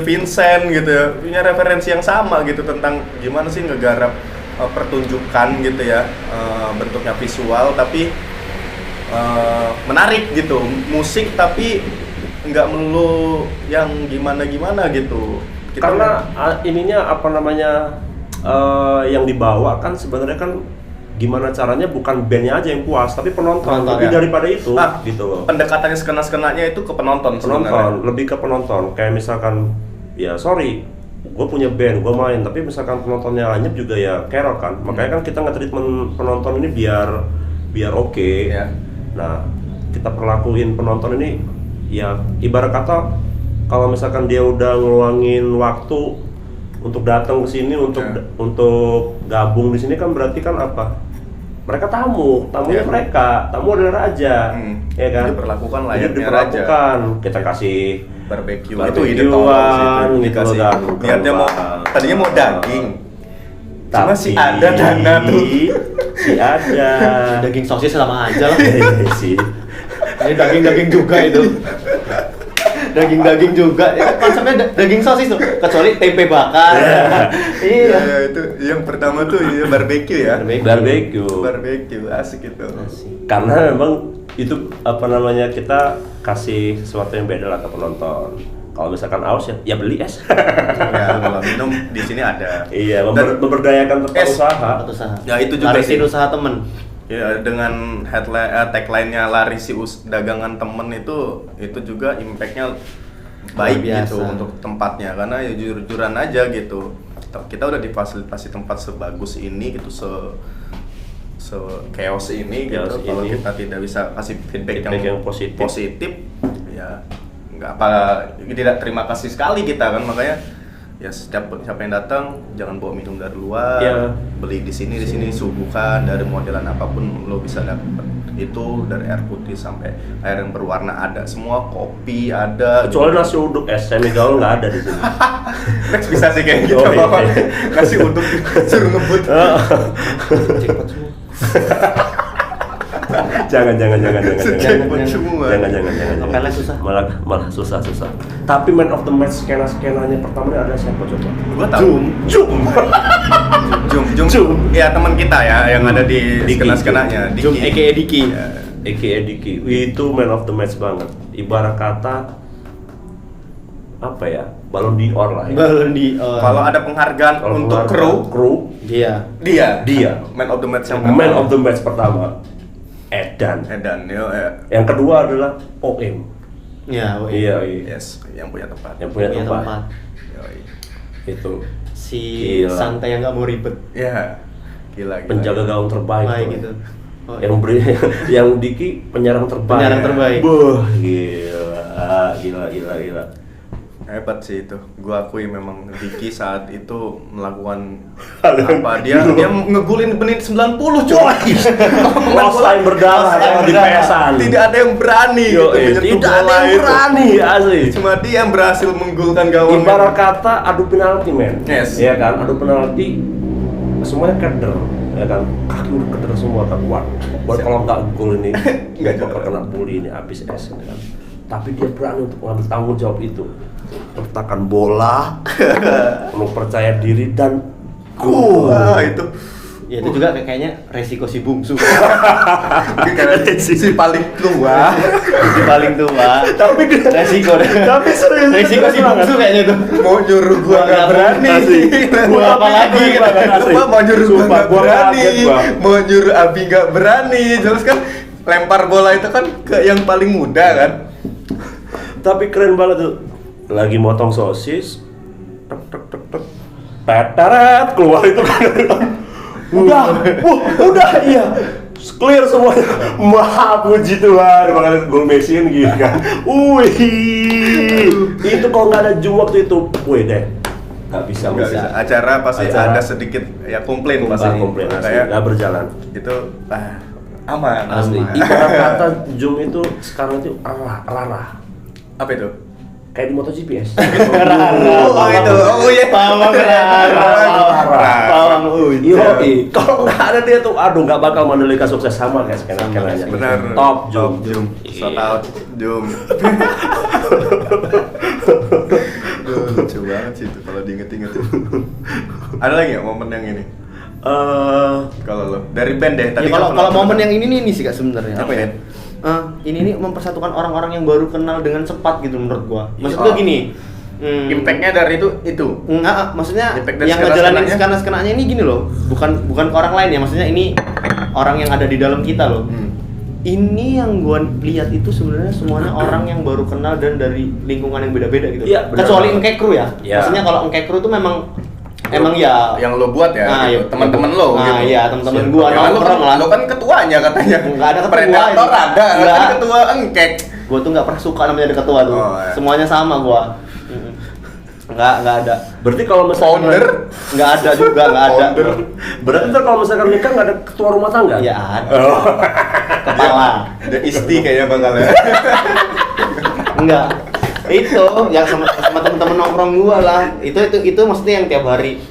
Vincent gitu ya, punya referensi yang sama gitu tentang gimana sih ngegarap pertunjukan gitu ya, bentuknya visual tapi menarik gitu, musik tapi nggak melulu yang gimana gitu. Karena ininya apa namanya yang dibawa kan sebenarnya kan gimana caranya bukan bandnya aja yang puas tapi penonton lebih daripada itu gitu loh. Pendekatannya skena-skenanya itu ke penonton lebih ke penonton. Kayak misalkan ya sorry gue punya band, gue main, tapi misalkan penontonnya anyep juga ya kerok kan. Makanya kan kita nge-treatment penonton ini biar oke. Yeah. Nah, kita perlakuin penonton ini ya ibarat kata kalau misalkan dia udah ngeluangin waktu untuk datang ke sini untuk gabung di sini kan berarti kan apa? Mereka tamunya mereka, tamu adalah raja, ya kan? Diperlakukan layaknya raja. Kita kasih barbecue itu ide tolong gitu kan. Niatnya tadinya mau daging. Cuma si ada dana tuh. Si ada. Daging sosis sama aja lah. Sih. Ini daging juga itu. Daging juga. Itu konsepnya daging sosis tuh, kecuali tempe bakar. Iya. Itu yang pertama tuh barbecue ya. Barbecue asik itu. Karena memang itu apa namanya kita kasih sesuatu yang beda lah ke penonton. Kalau misalkan aus ya beli es. Ya kalau minum di sini ada. Iya, memberdayakan tempat usaha. Ya itu juga larisin usaha temen. Ya dengan tagline-nya larisi dagangan temen itu juga impact-nya baik gitu untuk tempatnya karena ya jujur-jujuran aja gitu. Kita udah difasilitasi tempat sebagus ini gitu chaos ini gitu. Kalau kita tidak bisa kasih feedback yang positif ya tidak terima kasih sekali kita kan. Makanya ya siapa yang datang jangan bawa minum dari luar, beli di sini suguhkan dari modelan apapun lo bisa dapat. Itu dari air putih sampai air yang berwarna ada, semua kopi ada. Kecuali nasi uduk semi gaul nggak ada di sini. Next bisa sih kayak gitu apa? Nasi uduk suruh ngebut. Cepat semua. Jangan. Malah susah. Tapi man of the match skenanya pertama ada siapa coba? Gua tahu. Jum. Ya teman kita ya yang ada di skena-skenanya. Jum aka Diki. Itu man of the match banget. Ibarat kata apa ya? Balon d'Or lah ya. Balon d'Or. Kalau ada penghargaan untuk kru, dia man of the match yang pertama. Man of the match pertama. Edan ya. Yang kedua adalah OM. Ya, OM. Iya. Yes, yang punya tempat. Itu si santai yang nggak mau ribet. Ya, gila. Penjaga gawang terbaik gitu. Yang Diki penyerang terbaik. Wah, gila. Hebat sih itu. Gua akui memang Diki saat itu melakukan apa dia ngegulin menit 90 coy. Lost time berdarah di pesan. Tidak ada yang berani tidak ada yang berani asli. Cuma dia yang berhasil menggulkan gawang. Ibarat kata adu penalti men. Yes. Iya kan? Adu penalti semuanya keder. Ya kan? Kaki udah keder semua kan. Buat kalau nggak gol ini nggak bakal kena bully ini habis es kan. Tapi dia berani untuk mengambil tanggung jawab itu. Letakkan bola, penuh percaya diri dan gol. Ya itu juga kayaknya resiko si bungsu. Karena si paling tua. Si paling tua. Tapi resiko deh. Tapi serius. Resiko si bungsu kayaknya tuh. Mau nyuruh gua nggak berani. Gua apa lagi? Gua mau nyuruh gua nggak Gua berani. kaget, gua. Mau nyuruh Abi nggak berani. Jelas kan lempar bola itu kan ke yang paling muda kan. Tapi keren banget tuh. Lagi motong sosis. Tek. Tetarat keluar itu kan. Udah iya. Clear semuanya. Maha puji Tuhan, makanya gol Messi kan gitu kan. Itu kalau nggak ada Zoom waktu itu, deh. Nggak bisa. Acara pasti ada sedikit ya komplain pasti. Komplain Kayak nggak berjalan. Itu aman. Asli. Ibarat kata Zoom itu sekarang itu arah. Apa itu? Kayak di MotoGP ya. Pawang Yoi. Kalau nggak ada dia tuh, aduh nggak bakal Mandalika sukses sama kayak skenario. Benar. Top Zoom. Shout out Zoom. Lucu banget sih itu kalau diinget-inget. Ada lagi nggak momen yang ini? Kalau lo dari band deh tadi. Kalau momen yang ini nih sih Kak sebenarnya. Apa ya? Ini mempersatukan orang-orang yang baru kenal dengan cepat gitu menurut gua. Maksud gua gini. Impactnya dari itu? Enggak, maksudnya Impact dari yang ngejalanin skena-skenanya? skena-skenanya ini gini loh. Bukan ke orang lain ya, maksudnya ini orang yang ada di dalam kita loh. Ini yang gua lihat itu sebenarnya semuanya orang yang baru kenal dan dari lingkungan yang beda-beda gitu. Iya, benar. Kecuali Engkekru ya. Iya. Maksudnya kalau Engkekru itu memang ya yang lo buat ya, iya, teman-teman lo nah, gitu. iya, teman-teman gua Ya, nongkrong lah. lo kan ketuanya katanya. Enggak ada ketua. Predator ada, Enggak. kan ketua engkek. Gua tuh nggak pernah suka namanya ada ketua tuh. Oh, iya. Semuanya sama gua. Enggak ada. Berarti kalau misalkan Founder? Enggak ada juga, enggak ada. Founder. Berarti ntar kalau misalkan nikah nggak ada ketua rumah tangga? Ya ada. Oh. Kepala. Ada isti kayaknya bakal ya. Enggak. Itu yang sama temen-temen nongkrong gua lah. Itu maksudnya yang tiap hari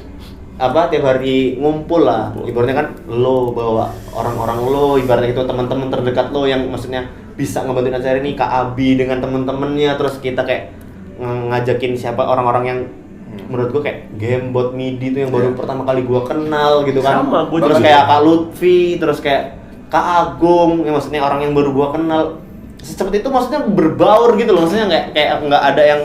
ngumpul lah. Ibaratnya kan lo bawa orang-orang lo, ibaratnya itu teman-teman terdekat lo yang maksudnya bisa ngebantuin acara ini, Kak Abi dengan temen-temennya, terus kita kayak ngajakin siapa orang-orang yang menurut gua kayak Gamebot Midi itu yang baru pertama kali gua kenal gitu kan. Sama, gua terus juga. kayak Kak Lutfi, terus kayak Kak Agung, yang maksudnya orang yang baru gua kenal. Seperti itu maksudnya berbaur gitu loh, maksudnya kayak nggak ada yang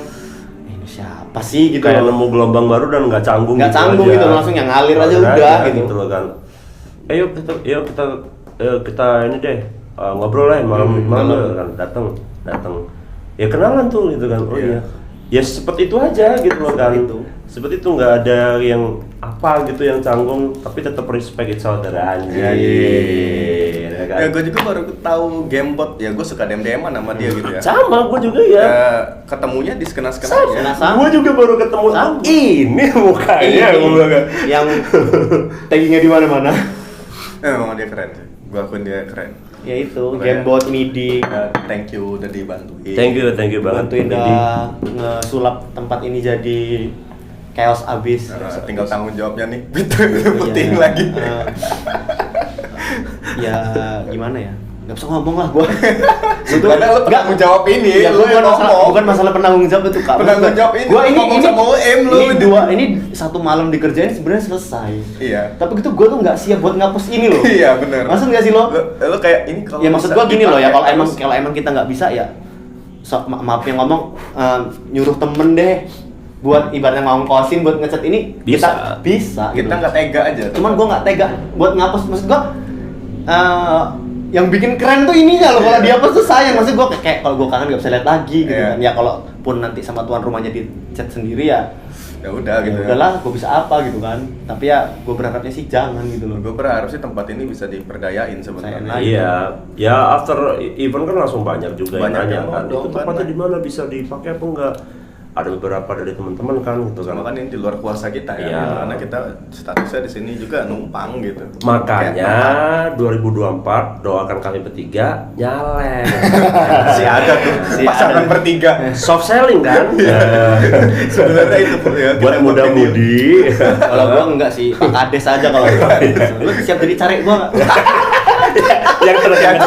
ini siapa sih gitu Kayak loh. nemu gelombang baru dan nggak canggung. Nggak canggung gitu, langsung yang ngalir aja udah gitu. loh kan. Yuk kita ini deh ngobrol lah malam kan datang. Ya kenalan tuh gitu kan. Oh iya. Ya seperti itu aja gitu loh kan. Seperti itu nggak ada yang apa gitu yang canggung, tapi tetap respect each other aja. Kan? Ya gue juga baru tahu Gamebot, ya gue suka DM-an sama dia gitu ya. Sama, gue juga ya. Ketemunya di skena-skenanya. Gue juga baru ketemu ini mukanya. Yang taggingnya di mana-mana. Emang dia keren sih. Gue akuin dia keren. Ya itu Gamebot Midi. Thank you udah dibantuin. Thank you banget. Bantuin dah ngesulap tempat ini jadi chaos abis. Tinggal tanggung jawabnya nih. Penting lagi. Ya gimana ya? Gak bisa ngomong lah gua. Karena lo penanggung jawab ini, ya, lo yang ngomong. bukan masalah penanggung jawab itu Kak. Penanggung jawab ini, gua ini ngomong sama OM lo. Ini satu malam dikerjain sebenarnya selesai. Iya. Tapi gitu gua tuh nggak siap buat ngapus ini loh. Iya benar. Maksud nggak sih lo? Lo kayak ini kalau Ya maksud gua gini loh ya, kalau emang kita nggak bisa ya maaf yang ngomong nyuruh temen deh buat ibaratnya ngongkosin buat ngecat ini Bisa. kita bisa kita gitu. nggak tega aja. Cuman gua nggak tega buat ngapus, maksud gua yang bikin keren tuh ininya loh, kalau dihapus tuh sayang, maksud gua kayak kalau gua kangen nggak bisa lihat lagi gitu kan. Ya kalaupun nanti sama tuan rumahnya di chat sendiri ya udah gitu ya. Udahlah, gua bisa apa gitu kan. Tapi ya gua berharapnya sih jangan gitu loh. Gue berharap sih tempat ini bisa diperdayain sebenarnya. Iya, ya after event kan langsung banyak juga Banyak yang nanya yang kan. ngomong, Itu tempatnya kan. di mana, bisa dipakai apa enggak? Ada beberapa dari teman-teman kan gitu kan. Sama kan ini di luar kuasa kita ya, Iya. gitu. Karena kita statusnya di sini juga numpang gitu. Makanya 2024 doakan kami bertiga nyalek. Si ada tuh pasangan bertiga. Soft selling kan? Sebenarnya itu ya. Buat kita muda-mudi. Kalau gua enggak sih, Pak Kades aja kalau lu siap jadi cari gua enggak? Yang terus yang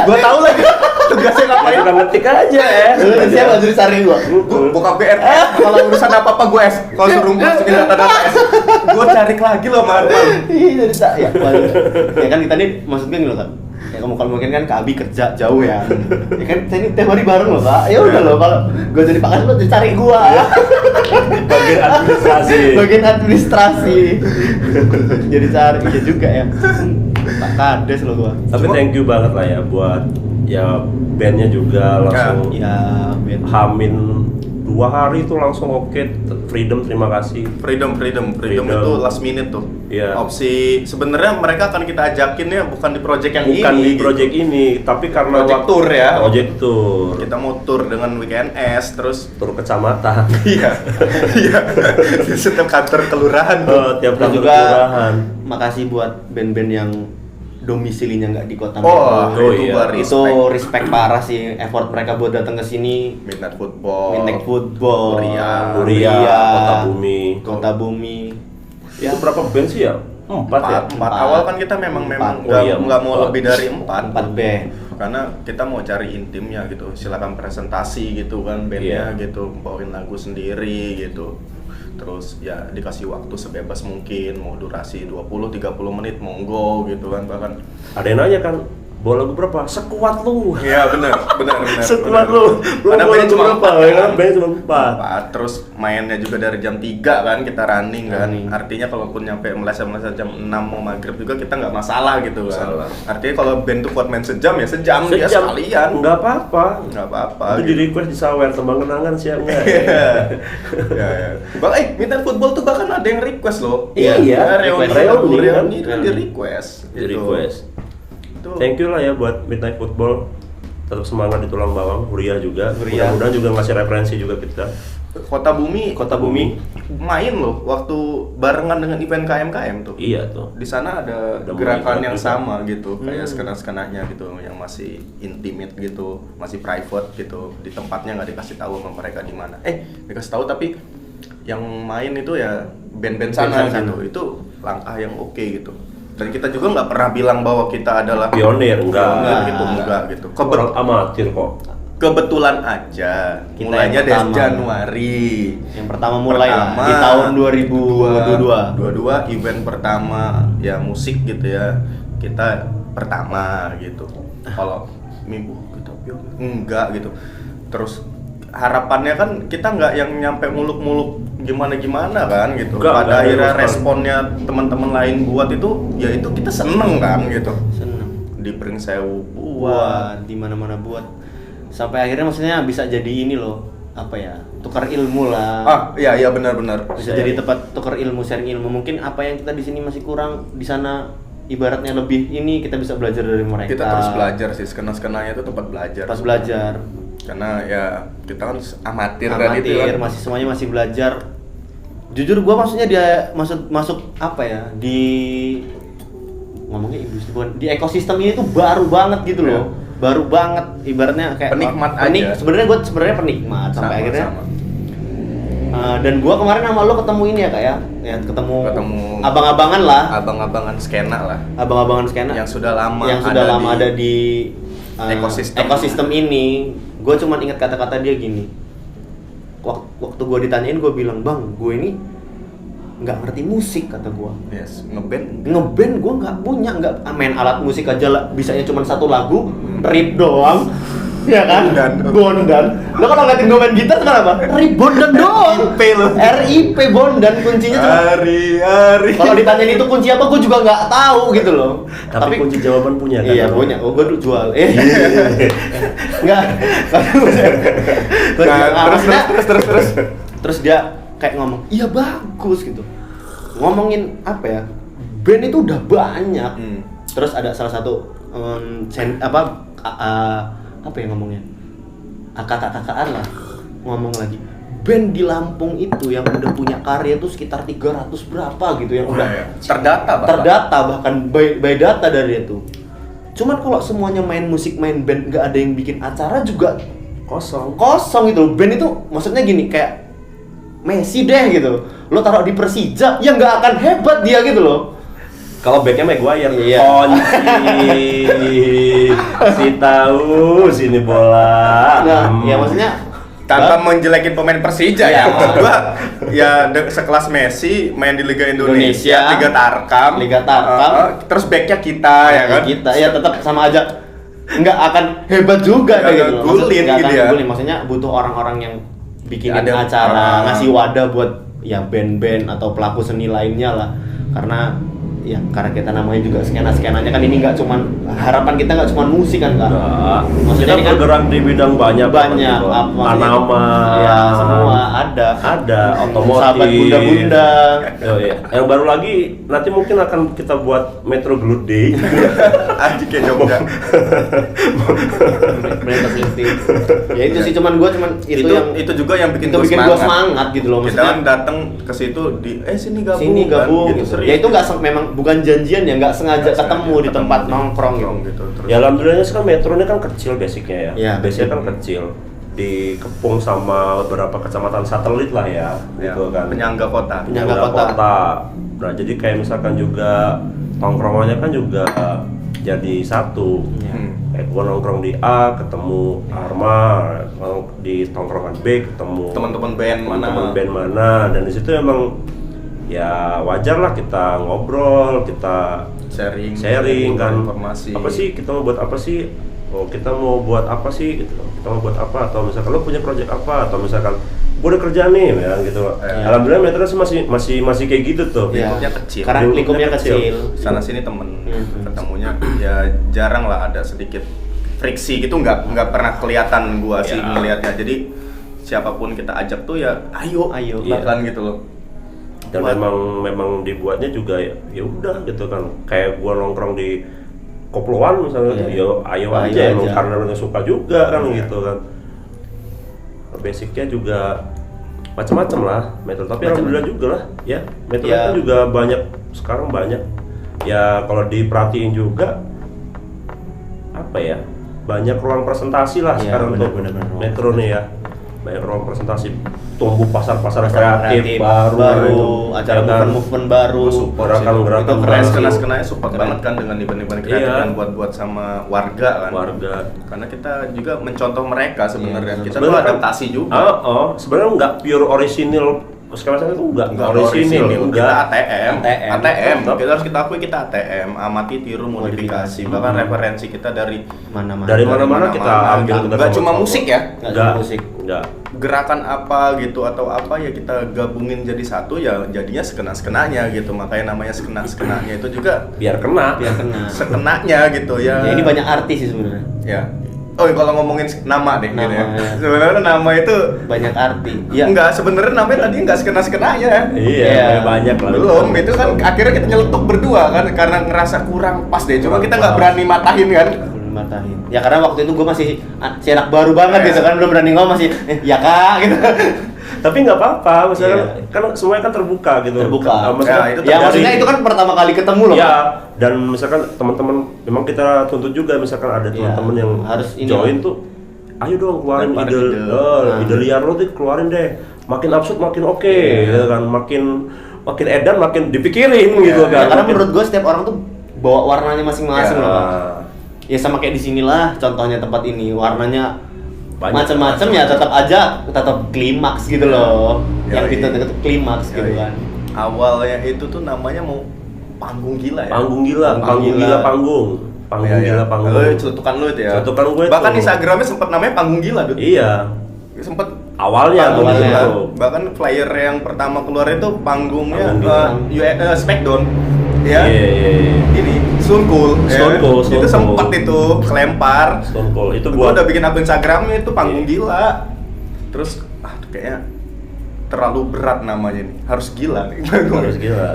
Gua tahu lagi. Tugasnya ngapain? Tukang ngetik aja ya. Siapa jadi cari gua? Gue buka BR. Kalau urusan apa-apa gue S. Kalau suruh masukin data-data S, gue cari lagi loh, Marman. Iya jadi tak ya. Ya kan kita nih maksudnya gini loh kan. Ya kamu kalau mungkin kan Kak Abi kerja jauh ya. Ya kan saya ini tiap hari bareng loh Kak. Ya udah loh kalau gue jadi Pak Kades lo cari gua. Bagian administrasi. Bagian administrasi. Jadi cari iya juga ya. Pak Kades lo gua. Tapi thank you banget lah ya buat ya bandnya juga langsung Ya Ben. Hamin 2 hari itu langsung oke. Freedom, terima kasih. Freedom itu last minute tuh. Iya. Opsi sebenarnya mereka akan kita ajakin ya bukan di project yang Bukan ini. di project ini, tapi karena Project tour ya. Project tour. Kita mau tour dengan Weekend S terus Tur kecamatan. iya. Iya. Di setiap kantor kelurahan tuh. Tiap Dan kantor juga kelurahan. makasih buat band-band yang domisilinya nggak di kota Oh, Medan. itu iya. gua Itu respect parah sih effort mereka buat datang ke sini. Midnight Football. Midnight Football, Kuria, Kota Bumi. Kota Bumi. Ya. Itu berapa band sih ya? 4 ya? Empat awal kan kita memang Empat. Oh iya, nggak mau empat. lebih dari 4 4 band. karena kita mau cari intimnya gitu, silakan presentasi gitu kan bandnya gitu, bawain lagu sendiri gitu, terus ya dikasih waktu sebebas mungkin, mau durasi 20-30 menit monggo gitu kan, bahkan Ada yang nanya kan, bawa lagu berapa? Sekuat lu. ya benar Sekuat lu. karena Bawa bandnya lagu cuma berapa? 4 Ya kan kan. bandnya cuma 4. Terus mainnya juga dari jam 3 kan, kita running kan. Running. Artinya kalaupun nyampe meleset-meleset jam 6 mau maghrib juga kita nggak masalah gitu kan. Masalah. Artinya kalau band tuh kuat main sejam ya sejam dia sekalian. Enggak apa-apa. Nggak apa-apa. Itu gitu. di request di sawer tembang kenangan siap enggak? Iya. Ya. Bang, Midnight Football tuh bahkan ada yang request loh. Iya, reuni reuni. di request. Di gitu. request. Itu. Thank you lah ya buat Midnight Football. Tetap semangat di tulang bawang, Huria juga. Huria. Mudah-mudahan juga ngasih referensi juga kita. Kota Bumi main loh waktu barengan dengan event KMKM tuh. Iya tuh. Di sana ada Ada gerakan mulai yang juga. sama gitu, kayak skena-skenanya gitu, yang masih intimate gitu, masih private gitu, di tempatnya nggak dikasih tahu sama mereka di mana. Dikasih tahu tapi yang main itu ya band-band sana Band-band gitu, itu langkah yang oke gitu. Dan kita juga nggak pernah bilang bahwa kita adalah Pionir, enggak. enggak gitu. Orang amatir kok. Kebetulan aja, Kita mulainya yang dari pertama. Januari. Yang pertama mulai lah di tahun 2022. Event pertama ya musik gitu ya, kita pertama gitu. Kalau minggu kita enggak gitu. Terus harapannya kan kita nggak yang nyampe muluk-muluk gimana kan gitu. Enggak, Pada ada akhirnya respon. responnya teman-teman lain buat itu, ya itu kita seneng kan gitu. Seneng. Di Pringsewu Buat di mana-mana buat sampai akhirnya maksudnya bisa jadi ini loh, apa ya? Tukar ilmu lah. Iya benar-benar. Bisa jadi tempat tukar ilmu, sharing ilmu. Mungkin apa yang kita di sini masih kurang, di sana ibaratnya lebih ini kita bisa belajar dari mereka. Kita terus belajar sih, skena-skenanya itu tempat belajar. Pas belajar. Karena ya kita kan amatir dan itu kan. masih semuanya masih belajar. Jujur gua maksudnya dia masuk apa ya? Di ngomongnya industri bukan, di ekosistem ini tuh baru banget gitu loh. Baru banget ibaratnya kayak Penikmat aja. Sebenarnya gue penikmat sampai Sama, akhirnya sama. dan gua kemarin sama lo ketemu ini ya Kak ya ketemu abang-abangan Abang-abangan skena lah. abang-abangan skena Yang sudah lama ada di ekosistem ini. Gue cuma ingat kata-kata dia gini, waktu gue ditanyain gue bilang, bang gue ini nggak ngerti musik, kata gue. Yes, ngeband Gue nggak punya, nggak main alat musik aja lah, bisanya cuma satu lagu, rip doang. Ya kan? Bondan. Lo kalau ngeliatin gue main gitar kenapa? Rip Bondan doang. RIP lo. RIP Bondan kuncinya cuma. Hari. Kalau ditanyain itu kunci apa, gue juga nggak tahu gitu loh. Tapi kunci jawaban punya kan? Iya punya. Oh gue dulu jual. Nggak. Terus dia kayak ngomong, iya bagus gitu. Ngomongin apa ya? Band itu udah banyak. Terus ada salah satu apa yang ngomongnya? Kakak-kakaan lah ngomong lagi. Band di Lampung itu yang udah punya karya tuh sekitar 300 berapa gitu yang udah terdata bahkan by data dari itu. Cuman kalau semuanya main musik, main band, nggak ada yang bikin acara juga kosong gitu. Band itu maksudnya gini, kayak Messi deh gitu. Lo taruh di Persija, ya nggak akan hebat dia gitu loh. Kalau backnya Maguire, Iya. Kunci, si tahu sini bola. Nah, ya maksudnya Tanpa menjelekin pemain Persija ya, maksud gua ya sekelas Messi main di Liga Indonesia, Liga Tarkam, terus backnya kita ya kan, kita ya tetap sama aja nggak akan hebat juga Nggak kayak gitu loh. ngegulin Nggak gitu akan ya. ngegulin. Maksudnya butuh orang-orang yang bikinin Ada, acara, ngasih wadah buat ya band-band atau pelaku seni lainnya lah, karena kita namanya juga skena-skenanya kan ini nggak cuman harapan kita nggak cuman musik kan Kak. Nah, Maksudnya kita ini kan bergerak di bidang banyak Panama, ya semua ada otomotif, sahabat bunda-bunda. Iya. Yang baru lagi nanti mungkin akan kita buat Metro Glue Day. anjing kayak Jogja. Ya itu sih cuman itu juga yang bikin itu gua bikin gua semangat gitu loh, Kita maksudnya kan datang ke situ sini gabung, sini gabung kan, gitu. serius. Ya itu memang bukan janjian ya, nggak sengaja ketemu di tempat nongkrong gitu. Terus Ya alhamdulillahnya sih kan Metro ini kan kecil basicnya ya. Iya, Basicnya kan kecil. Dikepung sama beberapa kecamatan satelit lah ya, ya, gitu kan. penyangga kota. Penyangga kota. Nah, jadi kayak misalkan juga tongkrongannya kan juga jadi satu. Iya. Kayak gua nongkrong di A, ketemu Arma, di tongkrongan B ketemu Teman-teman band mana? teman band mana, dan di situ emang ya wajar lah kita ngobrol, kita sharing kan, informasi. apa sih kita mau buat apa sih, kita mau buat apa sih gitu, kita mau buat apa, atau misalkan lo punya project apa, atau misalkan gue udah kerja nih ya gitu. Alhamdulillah Metro sih masih kayak gitu tuh. Ya, Lingkupnya kecil. karena lingkupnya kecil. Sana sini temen ketemunya ya jarang lah, ada sedikit friksi gitu, nggak pernah kelihatan gua sih Ya. ngelihatnya. Jadi siapapun kita ajak tuh ya ayo bahkan gitu loh. Dan memang dibuatnya juga ya udah gitu kan, kayak gua nongkrong di koploan misalnya, Iya. ayo Ayo aja emang aja. karena udah suka juga kan Iya. gitu kan. Basicnya juga macam-macam lah Metro, tapi alhamdulillah juga lah ya, Metro Ya. kan juga sekarang banyak ya, kalau diperhatiin juga apa ya, banyak ruang presentasi lah Iya, sekarang untuk benar-benar. Metro nih ya, banyak ruang presentasi, tumbuh pasar-pasar Pasar kreatif baru, itu, acara ya kan? movement baru, Gerakan-gerakan itu Keren, baru. skenanya support Keren. banget kan dengan event-event kreatif Iya. yang buat sama warga kan. Warga. Karena kita juga mencontoh mereka sebenarnya. Iya, Kita tuh sebenarnya kan- adaptasi juga. Sebenarnya nggak pure orisinil, sekarang itu enggak orisinil, Kita enggak. ATM. Tetap. Kita harus kita akui kita ATM, amati, tiru, modifikasi. Bahkan referensi kita dari mana-mana. Dari mana-mana kita ambil, kita Nggak cuma sama-sama. musik ya. Nggak cuma musik. Enggak. Gerakan apa gitu atau apa ya kita gabungin jadi satu, ya jadinya skena-skenanya gitu. Makanya namanya skena-skenanya itu juga Biar kena. sekenanya gitu ya. Ya ini banyak artis sih sebenarnya. Ya. Oh, kalau ngomongin nama deh gitu ya. Nama, ya. Sebenarnya nama itu Banyak arti. Ya. enggak, sebenarnya namanya tadi enggak skena-skenanya. Iya, banyak lah. Belum, itu kan akhirnya kita nyeletuk berdua kan karena ngerasa kurang pas deh. Cuma kita nggak berani matahin kan. Matahin. Ya karena waktu itu gue masih si anak baru banget gitu kan, belum berani ngomong, masih ya Kak gitu. Tapi nggak apa-apa, misalnya Iya. kan semuanya kan terbuka gitu. Terbuka. Maksudnya, Ya, itu Ya maksudnya itu kan pertama kali ketemu loh. ya, Kak. dan misalkan teman-teman, memang kita tuntut juga misalkan ada Iya, teman-teman yang harus ini join lah. tuh, ayo dong keluarin Keluarin ide, ide. ide liar lo tuh keluarin deh. Makin absurd makin oke, gitu kan, makin edan makin dipikirin gitu Ya, kan. karena menurut gue setiap orang tuh bawa warnanya masing-masing Ya. loh Kak. Ya sama kayak di sinilah contohnya tempat ini, warnanya Banyak. macam-macam ya, tetap klimaks gitu loh. Ya, Yang iya. itu klimaks gitu Ya, kan. Awalnya itu tuh namanya mau panggung gila ya. Panggung gila, panggung gila. gila panggung. Panggung Iya, iya. gila panggung. Oh, celutukan lu itu ya. Celutukan gue Bahkan tuh. Instagramnya sempat namanya panggung gila, Dut. Iya. Sempet Awalnya panggung awalnya. gila. tuh. Bahkan flyer yang pertama keluar itu panggungnya Panggung Smackdown. Ya. Iya. Ini Stone Cold. Stone ya. Cold, Stone Itu sempat Cold. itu kelempar. Stone Cold itu Gua buat udah bikin akun Instagramnya itu panggung Iya. gila. Terus kayaknya terlalu berat namanya nih. Harus gila nih. harus gila.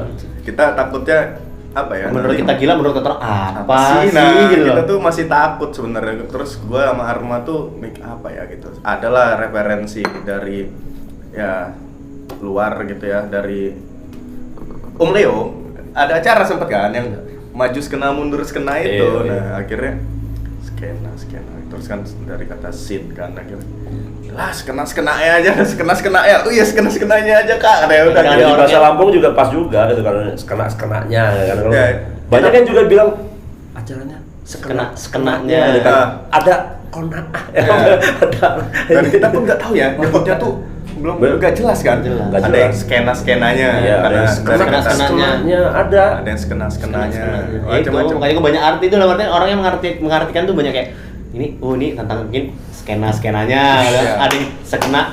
Kita takutnya apa ya? Menurut nanti- kita gila, menurut orang apa sih Nah, gitu kita loh. tuh masih takut sebenarnya. Terus gua sama Arma tuh apa ya gitu. Adalah referensi dari ya luar gitu ya, dari Om Leo. Ada acara sempet kan yang maju skena mundur skena itu. Iya, iya. Nah, akhirnya skena terus kan dari kata sit kan akhirnya lah skena aja ya. Oh iya skena aja Kak. Ada udah. Kadang Di ada bahasa orang Lampung juga pas juga gitu kan, skena-skenanya kan. Ya, Banyak yang juga bilang acaranya Skenanya. ada konak. Dan kita pun nggak tahu ya, nyebutnya tuh belum nggak jelas kan. Nggak Ada jelas. yang skenanya, Iya, ada yang skena-skenanya. ada. ada yang skenanya, Ya itu, makanya kok banyak arti itu, dalam artian orang yang mengartikan tuh banyak kayak ini tentang mungkin skenanya, Iya. ada yang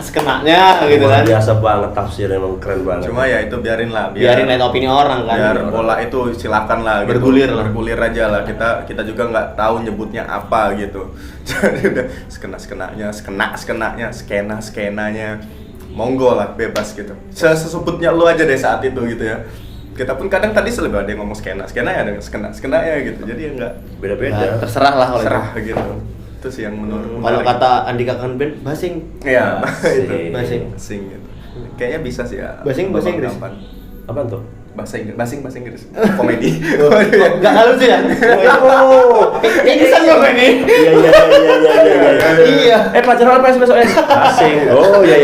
skenanya gitu Luar kan. biasa banget tafsirnya, emang keren banget. Cuma ya itu biarin lah, Biarin lihat opini orang kan. biar bola itu silakan lah gitu. Bergulir lah. Bergulir aja lah, kita juga nggak tahu nyebutnya apa gitu. Jadi udah skenanya monggo lah, bebas gitu. Sesebutnya lu aja deh saat itu gitu ya. Kita pun kadang tadi selebih ada yang ngomong skena ya, ada yang skena ya gitu. Jadi ya nggak Beda-beda. Nah, terserah lah kalau serah gitu. Itu sih yang menurut Kalau kata Andika kan band basing. Iya, itu Basing. basing gitu. Kayaknya bisa sih ya. Basing Inggris. Kapan. Apaan tuh? Bahasa Inggris. Komedi. Enggak halus ya? Oh. Ini sama ini. Iya. Iya. Pelajaran apa sih besoknya? Asing. Oh iya.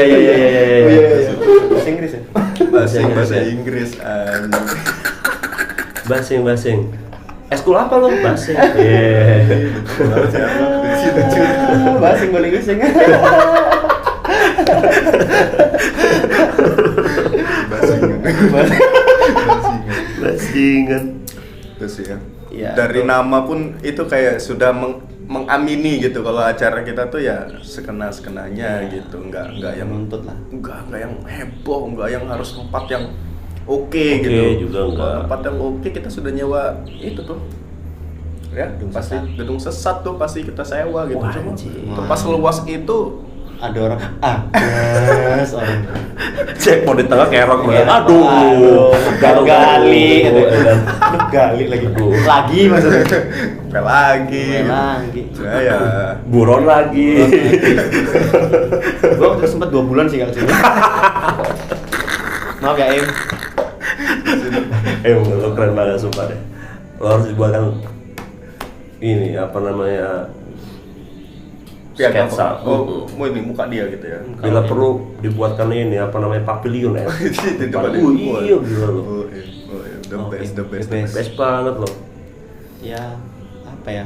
Bahasa Inggris ya? Bahasa Inggris. Basing. Eskul apa lu? Basing. Iya. Basing boleh gising. Basingan. Terus ya. Iya, Dari betul. nama pun itu kayak sudah mengamini gitu kalau acara kita tuh ya skenanya gitu, nggak yang Menuntut lah. nggak yang heboh, nggak yang harus tempat yang oke Oke, gitu. juga nggak. Kalau tempat yang oke kita sudah nyewa itu tuh. Ya, gedung sesat tuh pasti kita sewa gitu. Wah, Cuma anjing. pas seluas itu Ada orang orang. Cek mau di tengah kerok Kerok. banget. Aduh. Gali. Aduh. Gali lagi. Aduh. Lagi maksudnya. apa lagi? Lagi. Ya. Buron lagi. Gua waktu itu sempet 2 bulan sih nggak kesini. Maaf ya Im. Lo keren banget sumpah deh. Lo harus dibuatkan ini apa namanya sketsa. Mau ini muka dia gitu ya. Bila perlu dibuatkan ini apa namanya pavilion ya. Itu coba deh. Iya gila lo. The best. Best banget lo. Ya apa ya?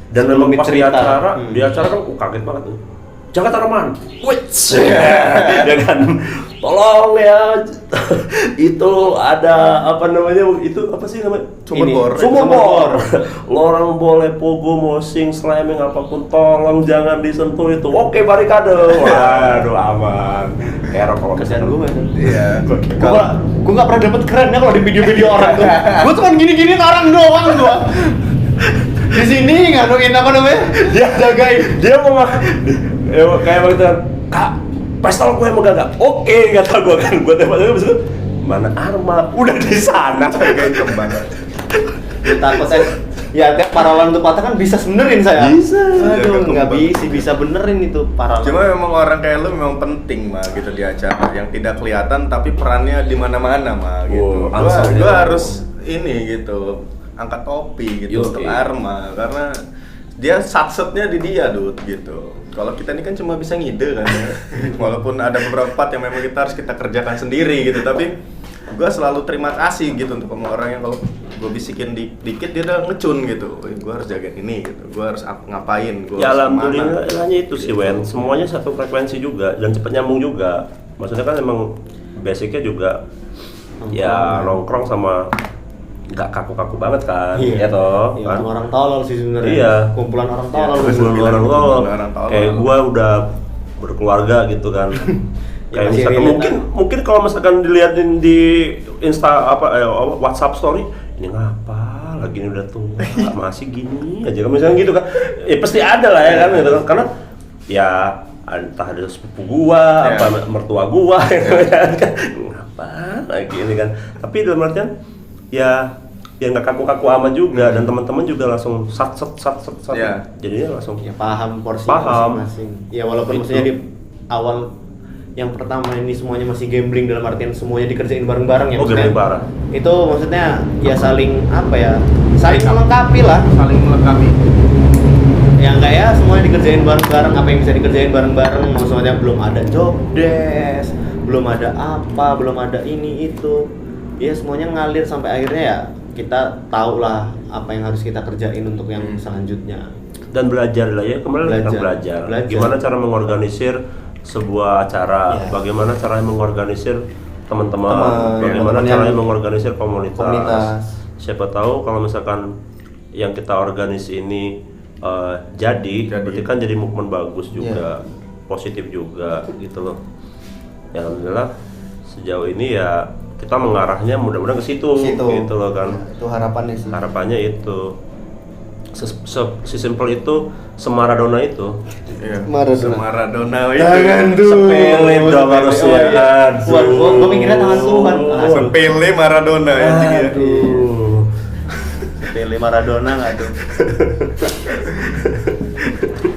Dan Sebelum memang pas di cerita. acara, di acara kan kaget banget tuh. Jakarta Reman, wits, ya kan, tolong ya, itu ada apa namanya, itu apa sih namanya? Sumber Sumber. Lo orang boleh pogo, mosing, slamming apapun, tolong jangan disentuh itu. Oke, barikade. Waduh aman. Error kalau Kasihan misalkan. gue itu. Iya. Gue nggak pernah dapet kerennya kalau di video-video orang tuh. Gue cuma gini-gini orang doang gue. Di sini nganuin apa namanya? Dia jagain, dia mau kayak begitu kan, Kak, pistol gue megang gak? Oke, kata gue kan, gue tembak aja mana Arma, udah di sana. Jagain kemana? Takut saya. Ya tiap paralon itu patah kan bisa benerin saya. Bisa. Aduh, Jaga nggak kembang. bisa benerin itu paralon. Cuma memang orang kayak lu memang penting mah gitu di acara yang tidak kelihatan tapi perannya di mana-mana mah gitu. Oh, ansel Gua ya. harus ini gitu angkat topi gitu Yoi. untuk Arma karena dia satsetnya di dia Dut gitu. Kalau kita ini kan cuma bisa ngide kan ya. Walaupun ada beberapa part yang memang kita kerjakan sendiri gitu, tapi gue selalu terima kasih gitu untuk sama orang yang kalau gue bisikin dikit dia udah ngecun gitu. Gue harus jagain ini gitu, gue harus ngapain, gue Ya harus kemana. alhamdulillahnya itu sih Wen, semuanya satu frekuensi juga dan cepat nyambung juga. Maksudnya kan emang basicnya juga ya nongkrong sama nggak kaku-kaku banget kan, ya toh. Iya, Kan? orang tolol sih sebenarnya. Iya. Kumpulan orang Iya, tolol. betul. Kumpulan orang tolol. Orang tolol. Kayak gua udah berkeluarga gitu kan. Ya, Kayak masih misalkan relate mungkin kalau misalkan dilihatin di WhatsApp story, ini ngapa lagi ini udah tua masih gini aja kan misalnya gitu kan. Ya pasti ada lah ya kan gitu kan. Karena ya entah ada sepupu gua, Ya. apa mertua gua ya kan. Ngapa lagi ini kan. Tapi dalam artian ya nggak kaku-kaku amat juga dan teman-teman juga langsung sat. Ya. Jadinya langsung Ya paham porsi Paham. masing-masing. Ya walaupun Itu. maksudnya di awal yang pertama ini semuanya masih gambling dalam artian semuanya dikerjain bareng-bareng ya. Oh, maksudnya. gambling parah. Itu maksudnya ya saling apa ya? Saling melengkapi lah. Saling melengkapi. Yang kayak semuanya dikerjain bareng-bareng, apa yang bisa dikerjain bareng-bareng, maksudnya belum ada job desk, belum ada apa, belum ada ini itu. Ya semuanya ngalir sampai akhirnya ya kita tahu lah apa yang harus kita kerjain untuk yang selanjutnya. Dan belajar lah ya, kemarin kita belajar. Gimana cara mengorganisir sebuah acara, bagaimana caranya mengorganisir teman-teman, bagaimana caranya mengorganisir komunitas. Siapa tahu kalau misalkan yang kita organis ini jadi berarti kan jadi movement bagus juga, positif juga gitu loh. Ya alhamdulillah sejauh ini ya kita mengarahnya mudah-mudahan ke situ gitu loh kan. Itu harapannya sih. Harapannya itu sesimpel itu, Semaradona itu. Iya. Maradona. Maradona itu Tangan kan. Tuhan. Sepele dong harusnya. Gua mikirnya tangan Tuhan. Sepele Maradona ya. Aduh. Sepele Maradona nggak tuh?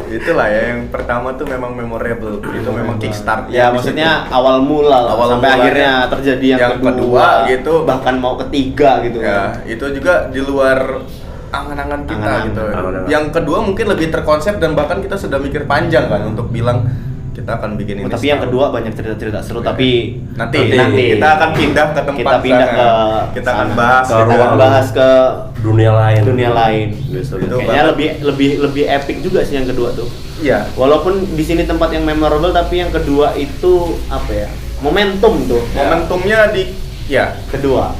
Itulah ya yang pertama tuh memang memorable. Itu memang kickstart. Ya maksudnya awal mula lah, Awal sampai mula akhirnya terjadi yang kedua gitu. bahkan mau ketiga gitu Ya, kan. itu juga di luar angan-angan kita Angan-angan. gitu. Angan-angan. Yang kedua mungkin lebih terkonsep dan bahkan kita sudah mikir panjang kan untuk bilang kita akan bikin ini. Tapi yang kedua banyak cerita-cerita seru, tapi nanti kita akan pindah ke tempat kita pindah sana. ke Kita akan sana. bahas Ke Kita akan ruang bahas ke dunia lain. dunia lain. Gitu. Itu Kayaknya bahkan- lebih epic juga sih yang kedua tuh. Iya. Walaupun di sini tempat yang memorable, tapi yang kedua itu apa ya? Momentum tuh. Momentumnya di Kedua.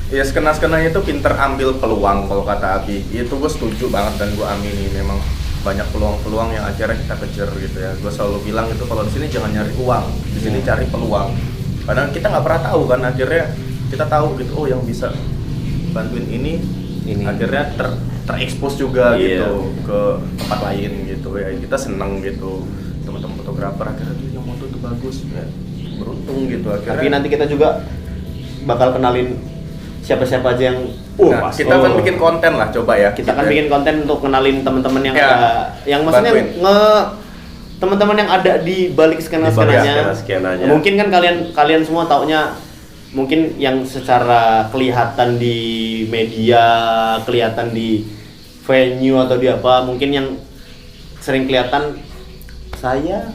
Ya skena-skenanya itu pinter ambil peluang kalau kata Abi. Itu gue setuju banget dan gue amini. Memang banyak peluang-peluang yang akhirnya kita kejar gitu ya. Gue selalu bilang itu kalau di sini jangan nyari uang, di sini cari peluang. Karena kita nggak pernah tahu kan, akhirnya kita tahu gitu, oh yang bisa bantuin ini. Akhirnya terekspos juga gitu ke tempat lain gitu ya. Kita seneng gitu, teman-teman fotografer akhirnya tuh yang foto tuh bagus ya. Beruntung gitu akhirnya. Tapi nanti kita juga bakal kenalin siapa-siapa aja yang kita akan bikin konten lah, coba ya. Kita akan bikin konten untuk kenalin teman-teman yang Ya, ada, yang maksudnya bantuin. teman-teman yang ada di balik skenanya. skenanya. Mungkin kan kalian semua taunya mungkin yang secara kelihatan di media, kelihatan di venue atau di apa, mungkin yang sering kelihatan saya,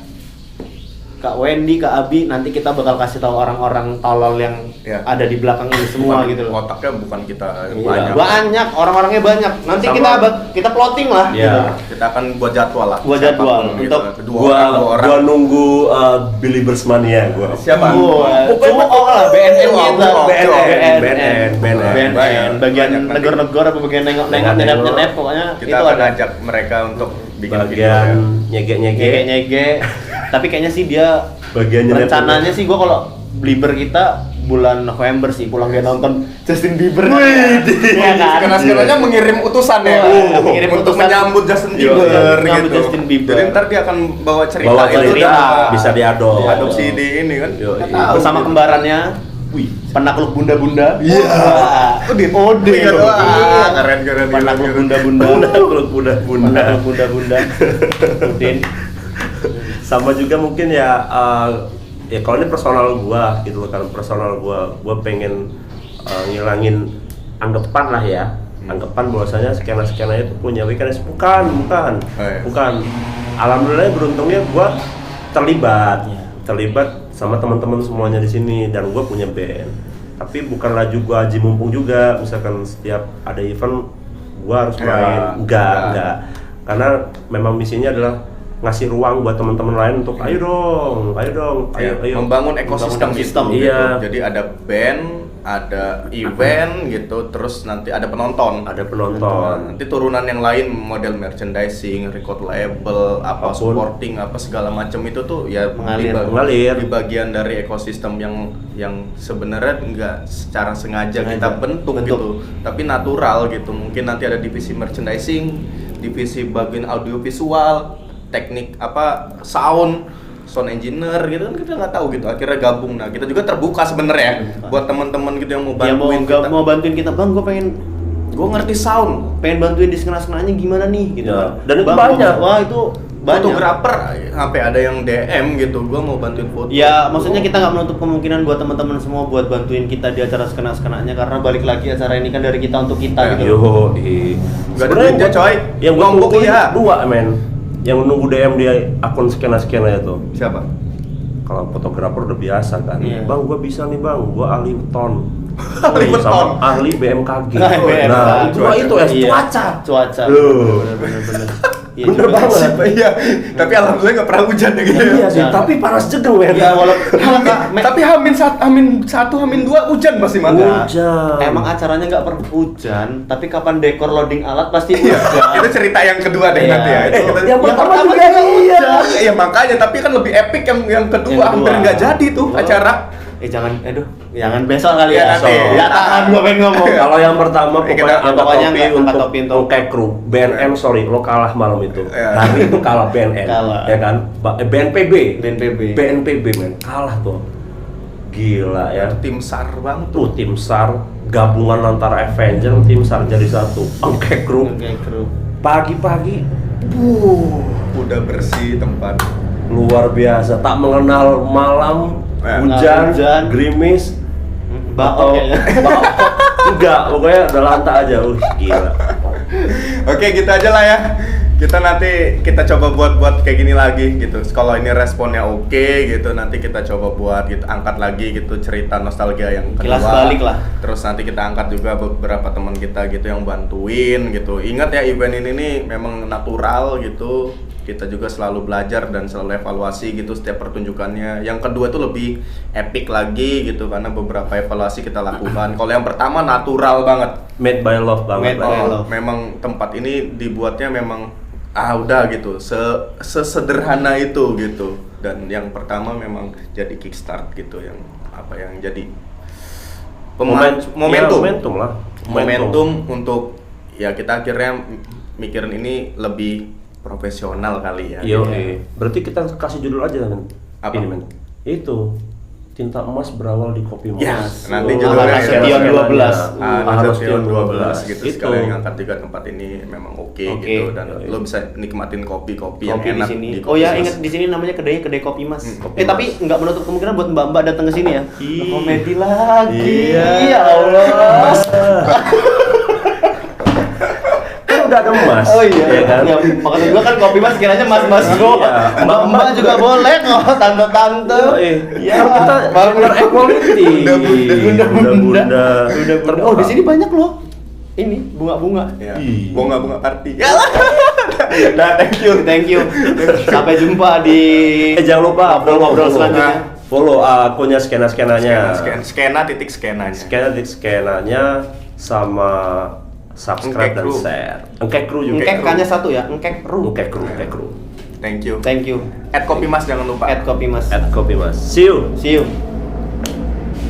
Kak Wendy, Kak Abi, nanti kita bakal kasih tahu orang-orang tolol yang ada di belakang ini semua gitu loh. Otaknya bukan kita Banyak, orang-orangnya banyak. Nanti Sama- kita plotting lah. Ya. Kita akan buat jadwal lah. Buat jadwal Siapapun untuk Gua nunggu Believers Mania gua. siapa? Cowok lah, BNN kita. BNN. Bagian negor-negor apa bagian nengok-nengok, nyedap-nyedap, pokoknya Kita itu akan ada. ajak mereka untuk bikin video Bagian ya. nyege-nyege. Nyege. Tapi kayaknya sih dia Bagian nyedap. rencananya sih gua kalau Belieber kita bulan November sih pulang dia nonton Justin Bieber. Iya kan? Skenanya mengirim utusan ya. Mengirim untuk utusan. menyambut Justin Iya, Bieber menyambut gitu. Justin Bieber. Jadi ntar dia akan bawa cerita Bawa itu cerita, udah bisa diadopsi. adopsi di ini kan. Yo, Nggak iya. tahu Bersama gitu. kembarannya. Wih, penakluk bunda-bunda. Iya. Ode. Iya, wah, keren. Penakluk bunda-bunda. Penakluk bunda-bunda. Penakluk bunda-bunda. Udin. Sama juga mungkin ya ya kalau ini personal gua gitu loh kan, personal gua pengen ngilangin anggapan lah ya, anggapan bahwasanya skena itu punya weekend. Bukan. Alhamdulillah beruntungnya gua terlibat sama teman-teman semuanya di sini dan gua punya band. Tapi bukan laju gua haji mumpung juga, misalkan setiap ada event gua harus main. Enggak. Karena memang misinya adalah ngasih ruang buat teman-teman lain untuk ayo dong, ayo. Membangun ekosistem gitu. Iya. Jadi ada band, ada event gitu, terus nanti ada penonton. Nanti turunan yang lain model merchandising, record label, apa Apapun. supporting, apa segala macam itu tuh ya Mengalir. di bagian dari ekosistem yang sebenarnya nggak secara sengaja kita bentuk gitu, tapi natural gitu. Mungkin nanti ada divisi merchandising, divisi bagian audiovisual, teknik apa sound engineer gitu kan, kita nggak tahu gitu. Akhirnya gabung. Nah kita juga terbuka sebenarnya buat teman-teman gitu yang mau bantuin kita. Mau bantuin kita, Bang, Gue ngerti sound. pengen bantuin di skena-skenanya gimana nih gitu. Ya, dan itu Bang, banyak. Wah, itu banyak. Fotografer sampai ada yang DM gitu, gue mau bantuin foto. Ya, maksudnya kita nggak menutup kemungkinan buat teman-teman semua buat bantuin kita di acara skena-skenanya, karena balik lagi acara ini kan dari kita untuk kita gitu. Yo, Gak ada duitnya coy. Yang gua Ngomong kumpulin iya. 2 men. Yang nunggu DM di akun skena itu. Siapa? Kalau fotografer udah biasa kan. Iya. Bang, gua bisa nih bang, gua ahli ton. Ahli sama beton. ahli BMKG. BMKG. Nah, itu es Iya. Cuaca. Loh. Bener. Iya, Bener juga. banget. Iya, tapi alhamdulillah nggak pernah hujan ya gitu. Iya sih, Nah. tapi panas juga men. Ya walaupun Tapi Hamin 1, Hamin 2 hujan masih Enggak. mana? Hujan. Emang acaranya nggak pernah hujan, tapi kapan dekor loading alat pasti Iya, hujan. itu cerita yang kedua deh Iya. nanti ya. Itu kita- yang pertama juga iya. Iya makanya, tapi kan lebih epic yang kedua, hampir nggak jadi tuh Oh. acara. Jangan besok kali Iya, ya. nanti. Ya tahan gua pengen ngomong. Kalau yang pertama Kita- pokoknya angkat pokoknya topi angkat untuk topi untuk- Ungkek Kru. BNM sorry, lo kalah malam itu. Iya. Hari itu kalah BNN. Kalah. Ya kan? BNPB. BNPB. BNPB men, kalah tuh. Gila ya. Tim SAR bang Tuh tim SAR gabungan antara Avenger tim SAR jadi satu. Ungkek Kru. Oke, kru. Pagi-pagi udah bersih tempat. luar biasa, tak mengenal malam, hujan, Hujan. gerimis, Baok kayaknya. baok. Enggak, pokoknya udah lantak aja. Gila. Oke, gitu aja lah ya. Kita coba buat kayak gini lagi gitu. Kalau ini responnya oke gitu, nanti kita coba buat gitu, angkat lagi gitu cerita nostalgia yang kedua. Kilas balik lah. Terus nanti kita angkat juga beberapa teman kita gitu yang bantuin gitu. Ingat ya, event ini nih memang natural gitu. Kita juga selalu belajar dan selalu evaluasi gitu setiap pertunjukannya. Yang kedua itu lebih epic lagi gitu karena beberapa evaluasi kita lakukan. Kalau yang pertama natural banget. Made by love banget. Made by Bang. love. Memang tempat ini dibuatnya memang udah gitu, sesederhana itu gitu. Dan yang pertama memang jadi kickstart gitu, yang jadi Momentum lah. momentum untuk ya kita akhirnya mikirin ini lebih profesional kali ya. Yo, berarti kita kasih judul aja kan? Apa? Ini men. Itu Tinta Emas Berawal di Kopi Mas. Ya, nanti Oh, judulnya Nasution 12. Nasution 12 gitu. Itu. Sekalian ngangkat juga tempat ini memang oke gitu, dan lo bisa nikmatin kopi yang Kopi di enak sini. di Oh ya, Kopi Mas. ingat di sini namanya kedai Kopi Mas. Kopi Tapi nggak menutup kemungkinan buat mbak-mbak datang ke sini ya. Ih. Komedi lagi. Iya. Ya Allah. Kan udah ada Mas. Oh iya, ya kan? Ya, maksud gua kan Kopi Mas kiranya mas-mas gua. Iya. Mbak-mbak juga boleh kok, tante-tante. Ya, kita gender equality. Bunda-bunda. Oh, di sini banyak loh. Ini bunga-bunga. Ya, Ih. bunga-bunga party. Nah, thank you. Sampai jumpa di Jangan lupa ngobrol-ngobrol follow. selanjutnya. Follow akunnya skenanya. Skena titik skenanya. Skenanya sama subscribe Ungkek dan Kru. share. Ungkek Kru juga. Engkek K-nya satu ya, Engkek Ru. Ungkek Kru. Thank you. Thank you. Kopi Mas jangan lupa. Kopi Mas. Kopi Mas. See you. See you.